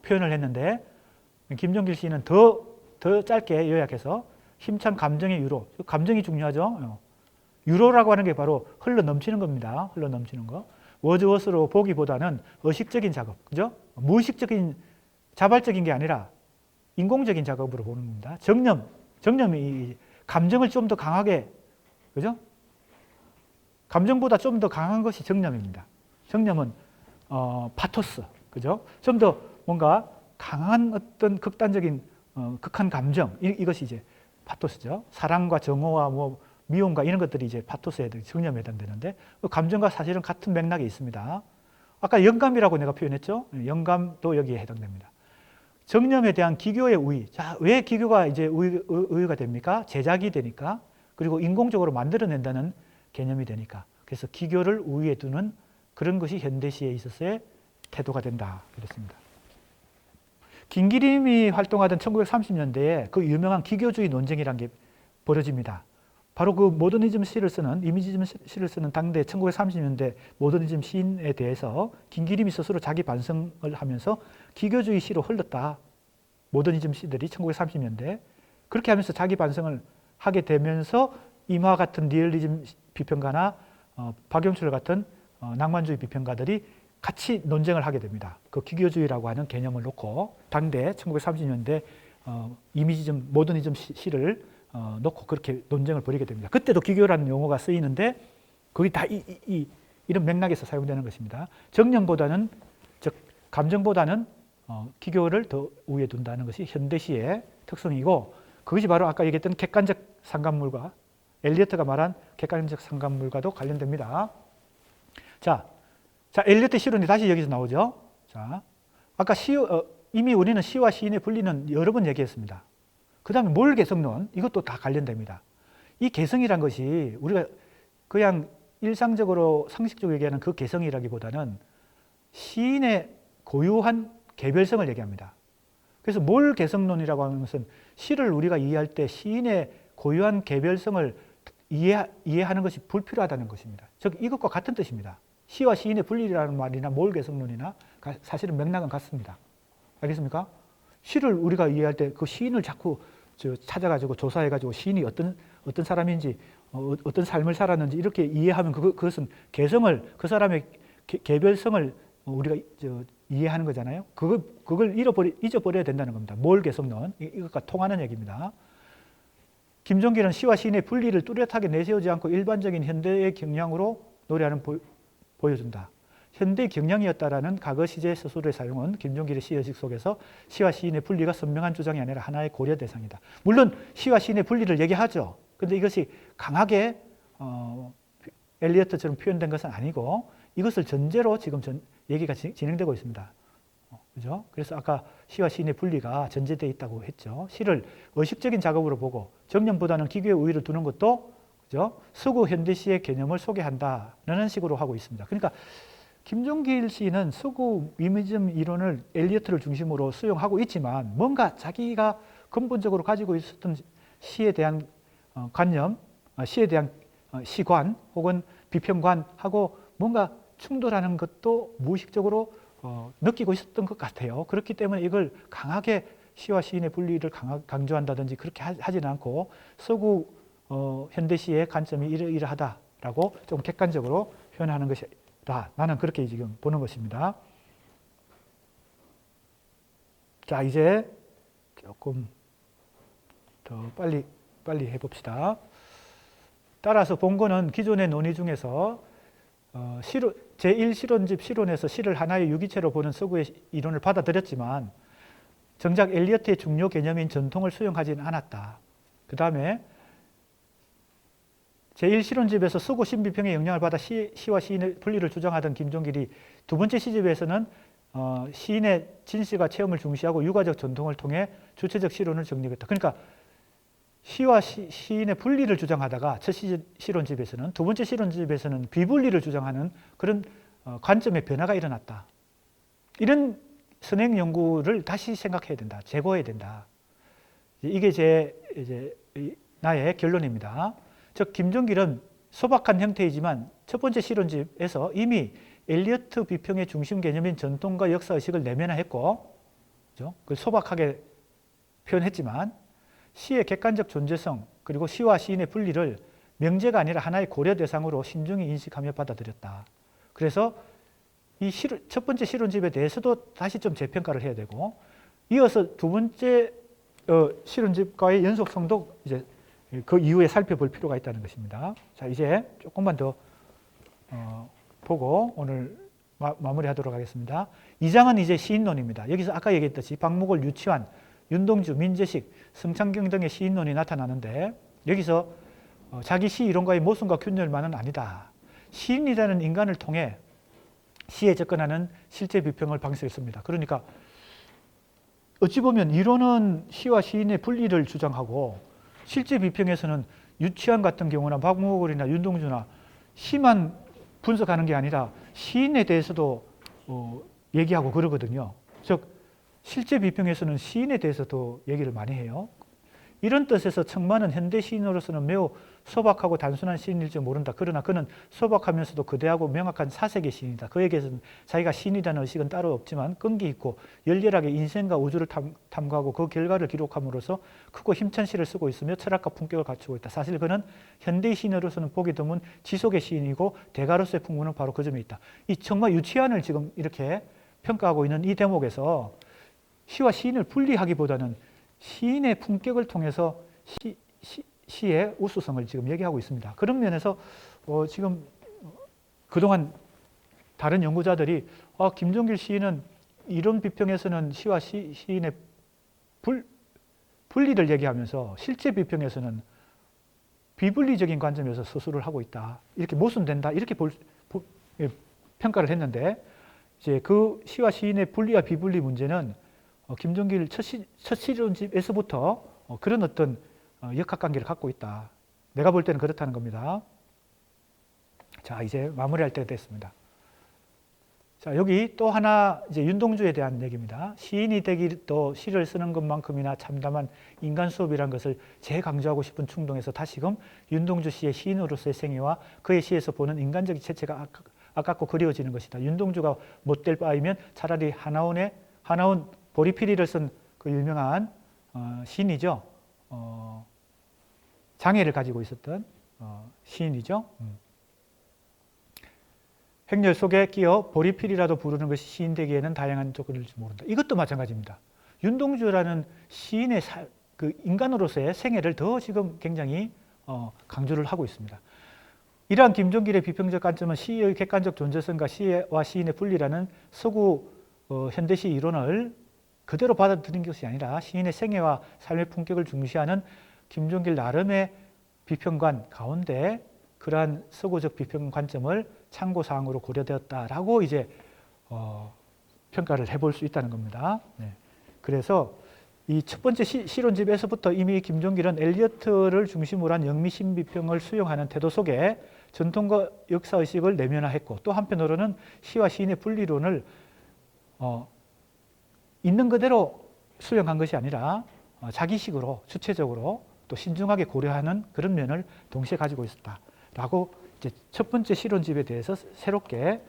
표현을 했는데 김종길 씨는 더 짧게 요약해서 힘찬 감정의 유로, 감정이 중요하죠. 유로라고 하는 게 바로 흘러 넘치는 겁니다. 흘러 넘치는 거. 워즈워스로 보기보다는 의식적인 작업, 그죠? 무의식적인 자발적인 게 아니라 인공적인 작업으로 보는 겁니다. 정념이 감정을 좀 더 강하게, 그죠? 감정보다 좀 더 강한 것이 정념입니다. 정념은 파토스, 그죠? 좀 더 뭔가 강한 어떤 극단적인 극한 감정, 이것이 이제 파토스죠. 사랑과 정오와 뭐 미움과 이런 것들이 이제 파토스에 정념에 해당되는데 그 감정과 사실은 같은 맥락이 있습니다. 아까 영감이라고 내가 표현했죠. 영감도 여기에 해당됩니다. 정념에 대한 기교의 우위. 자, 왜 기교가 이제 우위가 됩니까? 제작이 되니까, 그리고 인공적으로 만들어낸다는 개념이 되니까. 그래서 기교를 우위에 두는 그런 것이 현대시에 있어서의 태도가 된다. 그랬습니다. 김기림이 활동하던 1930년대에 그 유명한 기교주의 논쟁이라는 게 벌어집니다. 바로 그 모더니즘 시를 쓰는, 이미지즘 시를 쓰는 당대 1930년대 모더니즘 시인에 대해서 김기림이 스스로 자기 반성을 하면서 기교주의 시로 흘렀다. 모더니즘 시들이 1930년대. 그렇게 하면서 자기 반성을 하게 되면서 이마 같은 리얼리즘 비평가나 박영출 같은 낭만주의 비평가들이 같이 논쟁을 하게 됩니다. 그 기교주의라고 하는 개념을 놓고 당대 1930년대 이미지즘, 모더니즘 시를 놓고 그렇게 논쟁을 벌이게 됩니다. 그때도 기교라는 용어가 쓰이는데 거기 다 이런 맥락에서 사용되는 것입니다. 정념보다는, 즉 감정보다는 기교를 더 우위에 둔다는 것이 현대시의 특성이고, 그것이 바로 아까 얘기했던 객관적 상관물과 엘리어트가 말한 객관적 상관물과도 관련됩니다. 자, 엘리어트 시론이 다시 여기서 나오죠. 자, 아까 이미 우리는 시와 시인의 분리는 여러 번 얘기했습니다. 그 다음에 몰 개성론, 이것도 다 관련됩니다. 이 개성이란 것이 우리가 그냥 일상적으로 상식적으로 얘기하는 그 개성이라기보다는 시인의 고유한 개별성을 얘기합니다. 그래서 몰 개성론이라고 하는 것은 시를 우리가 이해할 때 시인의 고유한 개별성을 이해하는 것이 불필요하다는 것입니다. 즉 이것과 같은 뜻입니다. 시와 시인의 분리라는 말이나 몰 개성론이나 사실은 맥락은 같습니다. 알겠습니까? 시를 우리가 이해할 때 그 시인을 자꾸 찾아가지고 조사해가지고 시인이 어떤 사람인지 어떤 삶을 살았는지 이렇게 이해하면 그것은 개성을, 그 사람의 개별성을 우리가 이해하는 거잖아요. 그걸 잊어버려야 된다는 겁니다. 몰 개성론, 이것과 통하는 얘기입니다. 김종길은 시와 시인의 분리를 뚜렷하게 내세우지 않고 일반적인 현대의 경향으로 노래하는 보여준다. 현대 경향이었다라는 과거 시제 서술의 사용은 김종길의 시의식 속에서 시와 시인의 분리가 선명한 주장이 아니라 하나의 고려 대상이다. 물론 시와 시인의 분리를 얘기하죠. 그런데 이것이 강하게 엘리어트처럼 표현된 것은 아니고 이것을 전제로 지금 얘기가 진행되고 있습니다. 그죠? 그래서 아까 시와 시인의 분리가 전제되어 있다고 했죠. 시를 의식적인 작업으로 보고 정념보다는 기교의 우위를 두는 것도, 그죠? 서구 현대시의 개념을 소개한다는 식으로 하고 있습니다. 그러니까 김종길 시인은 서구 이미지즘 이론을 엘리어트를 중심으로 수용하고 있지만 뭔가 자기가 근본적으로 가지고 있었던 시에 대한 관념, 시에 대한 시관 혹은 비평관하고 뭔가 충돌하는 것도 무의식적으로 느끼고 있었던 것 같아요. 그렇기 때문에 이걸 강하게 시와 시인의 분리를 강조한다든지 그렇게 하지는 않고 서구 현대시의 관점이 이러이러하다라고 좀 객관적으로 표현하는 것이다. 나는 그렇게 지금 보는 것입니다. 자, 이제 조금 더 빨리 해봅시다. 따라서 본건은 기존의 논의 중에서 제1실론집 실론에서 시를 하나의 유기체로 보는 서구의 이론을 받아들였지만 정작 엘리어트의 중요 개념인 전통을 수용하지는 않았다. 그 다음에 제1실론집에서 서구 신비평의 영향을 받아 시와 시인의 분리를 주장하던 김종길이 두 번째 시집에서는 시인의 진실과 체험을 중시하고 유가적 전통을 통해 주체적 실론을 정립했다. 그러니까 시와 시인의 분리를 주장하다가 첫 실론집에서는, 두 번째 실론집에서는 비분리를 주장하는 그런 관점의 변화가 일어났다. 이런 선행 연구를 다시 생각해야 된다. 재고해야 된다. 이게 나의 결론입니다. 즉 김종길은 소박한 형태이지만 첫 번째 실론집에서 이미 엘리어트 비평의 중심 개념인 전통과 역사의식을 내면화했고, 그렇죠? 그걸 소박하게 표현했지만 시의 객관적 존재성 그리고 시와 시인의 분리를 명제가 아니라 하나의 고려 대상으로 신중히 인식하며 받아들였다. 그래서 이 첫 번째 실론집에 대해서도 다시 좀 재평가를 해야 되고, 이어서 두 번째 실론집과의 연속성도 이제 그 이후에 살펴볼 필요가 있다는 것입니다. 자, 이제 조금만 더 보고 오늘 마무리하도록 하겠습니다. 2장은 이제 시인론입니다. 여기서 아까 얘기했듯이 박목월, 유치환, 윤동주, 민재식, 성창경 등의 시인론이 나타나는데 여기서 자기 시 이론과의 모순과 균열만은 아니다. 시인이라는 인간을 통해 시에 접근하는 실제 비평을 방식했습니다. 그러니까 어찌 보면 이론은 시와 시인의 분리를 주장하고 실제 비평에서는 유치환 같은 경우나 박목월이나 윤동주나 시만 분석하는 게 아니라 시인에 대해서도 얘기하고 그러거든요. 즉 실제 비평에서는 시인에 대해서도 얘기를 많이 해요. 이런 뜻에서 청만은 현대 시인으로서는 매우 소박하고 단순한 시인일지 모른다. 그러나 그는 소박하면서도 거대하고 명확한 사색의 시인이다. 그에게서는 자기가 시인이라는 의식은 따로 없지만 끈기 있고 열렬하게 인생과 우주를 탐구하고 그 결과를 기록함으로써 크고 힘찬 시를 쓰고 있으며 철학과 품격을 갖추고 있다. 사실 그는 현대 시인으로서는 보기 드문 지속의 시인이고 대가로서의 풍부는 바로 그 점에 있다. 이 정말 유치한을 지금 이렇게 평가하고 있는 이 대목에서 시와 시인을 분리하기보다는 시인의 품격을 통해서 시의 우수성을 지금 얘기하고 있습니다. 그런 면에서 지금 그동안 다른 연구자들이 김종길 시인은 이론 비평에서는 시와 시인의 분리를 얘기하면서 실제 비평에서는 비분리적인 관점에서 서술을 하고 있다. 이렇게 모순된다. 이렇게 평가를 했는데 이제 그 시와 시인의 분리와 비분리 문제는 김종길 첫 실론집에서부터 그런 어떤 역학관계를 갖고 있다. 내가 볼 때는 그렇다는 겁니다. 자, 이제 마무리할 때가 됐습니다. 자, 여기 또 하나 이제 윤동주에 대한 얘기입니다. 시인이 되기도 시를 쓰는 것만큼이나 참담한 인간 수업이라는 것을 재강조하고 싶은 충동에서 다시금 윤동주 씨의 시인으로서의 생애와 그의 시에서 보는 인간적인 체체가 아깝고 그리워지는 것이다. 윤동주가 못될 바이면 차라리 하나원 보리피리를 쓴 그 유명한 시인이죠. 장애를 가지고 있었던 시인이죠. 행렬 속에 끼어 보리피리라도 부르는 것이 시인 되기에는 다양한 조건일지 모른다. 이것도 마찬가지입니다. 윤동주라는 시인의 그 인간으로서의 생애를 더 지금 굉장히 강조를 하고 있습니다. 이러한 김종길의 비평적 관점은 시의 객관적 존재성과 시와 시인의 분리라는 서구 현대시 이론을 그대로 받아들인 것이 아니라 시인의 생애와 삶의 품격을 중시하는 김종길 나름의 비평관 가운데 그러한 서구적 비평 관점을 참고사항으로 고려되었다라고 이제 평가를 해볼 수 있다는 겁니다. 네. 그래서 이 첫 번째 실론집에서부터 이미 김종길은 엘리어트를 중심으로 한 영미신 비평을 수용하는 태도 속에 전통과 역사의식을 내면화했고 또 한편으로는 시와 시인의 분리론을 있는 그대로 수용한 것이 아니라 자기식으로 주체적으로 또 신중하게 고려하는 그런 면을 동시에 가지고 있었다라고 이제 첫 번째 실론집에 대해서 새롭게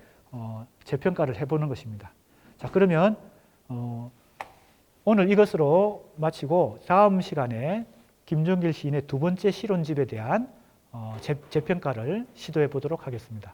재평가를 해보는 것입니다. 자, 그러면 오늘 이것으로 마치고 다음 시간에 김종길 시인의 두 번째 실론집에 대한 재평가를 시도해 보도록 하겠습니다.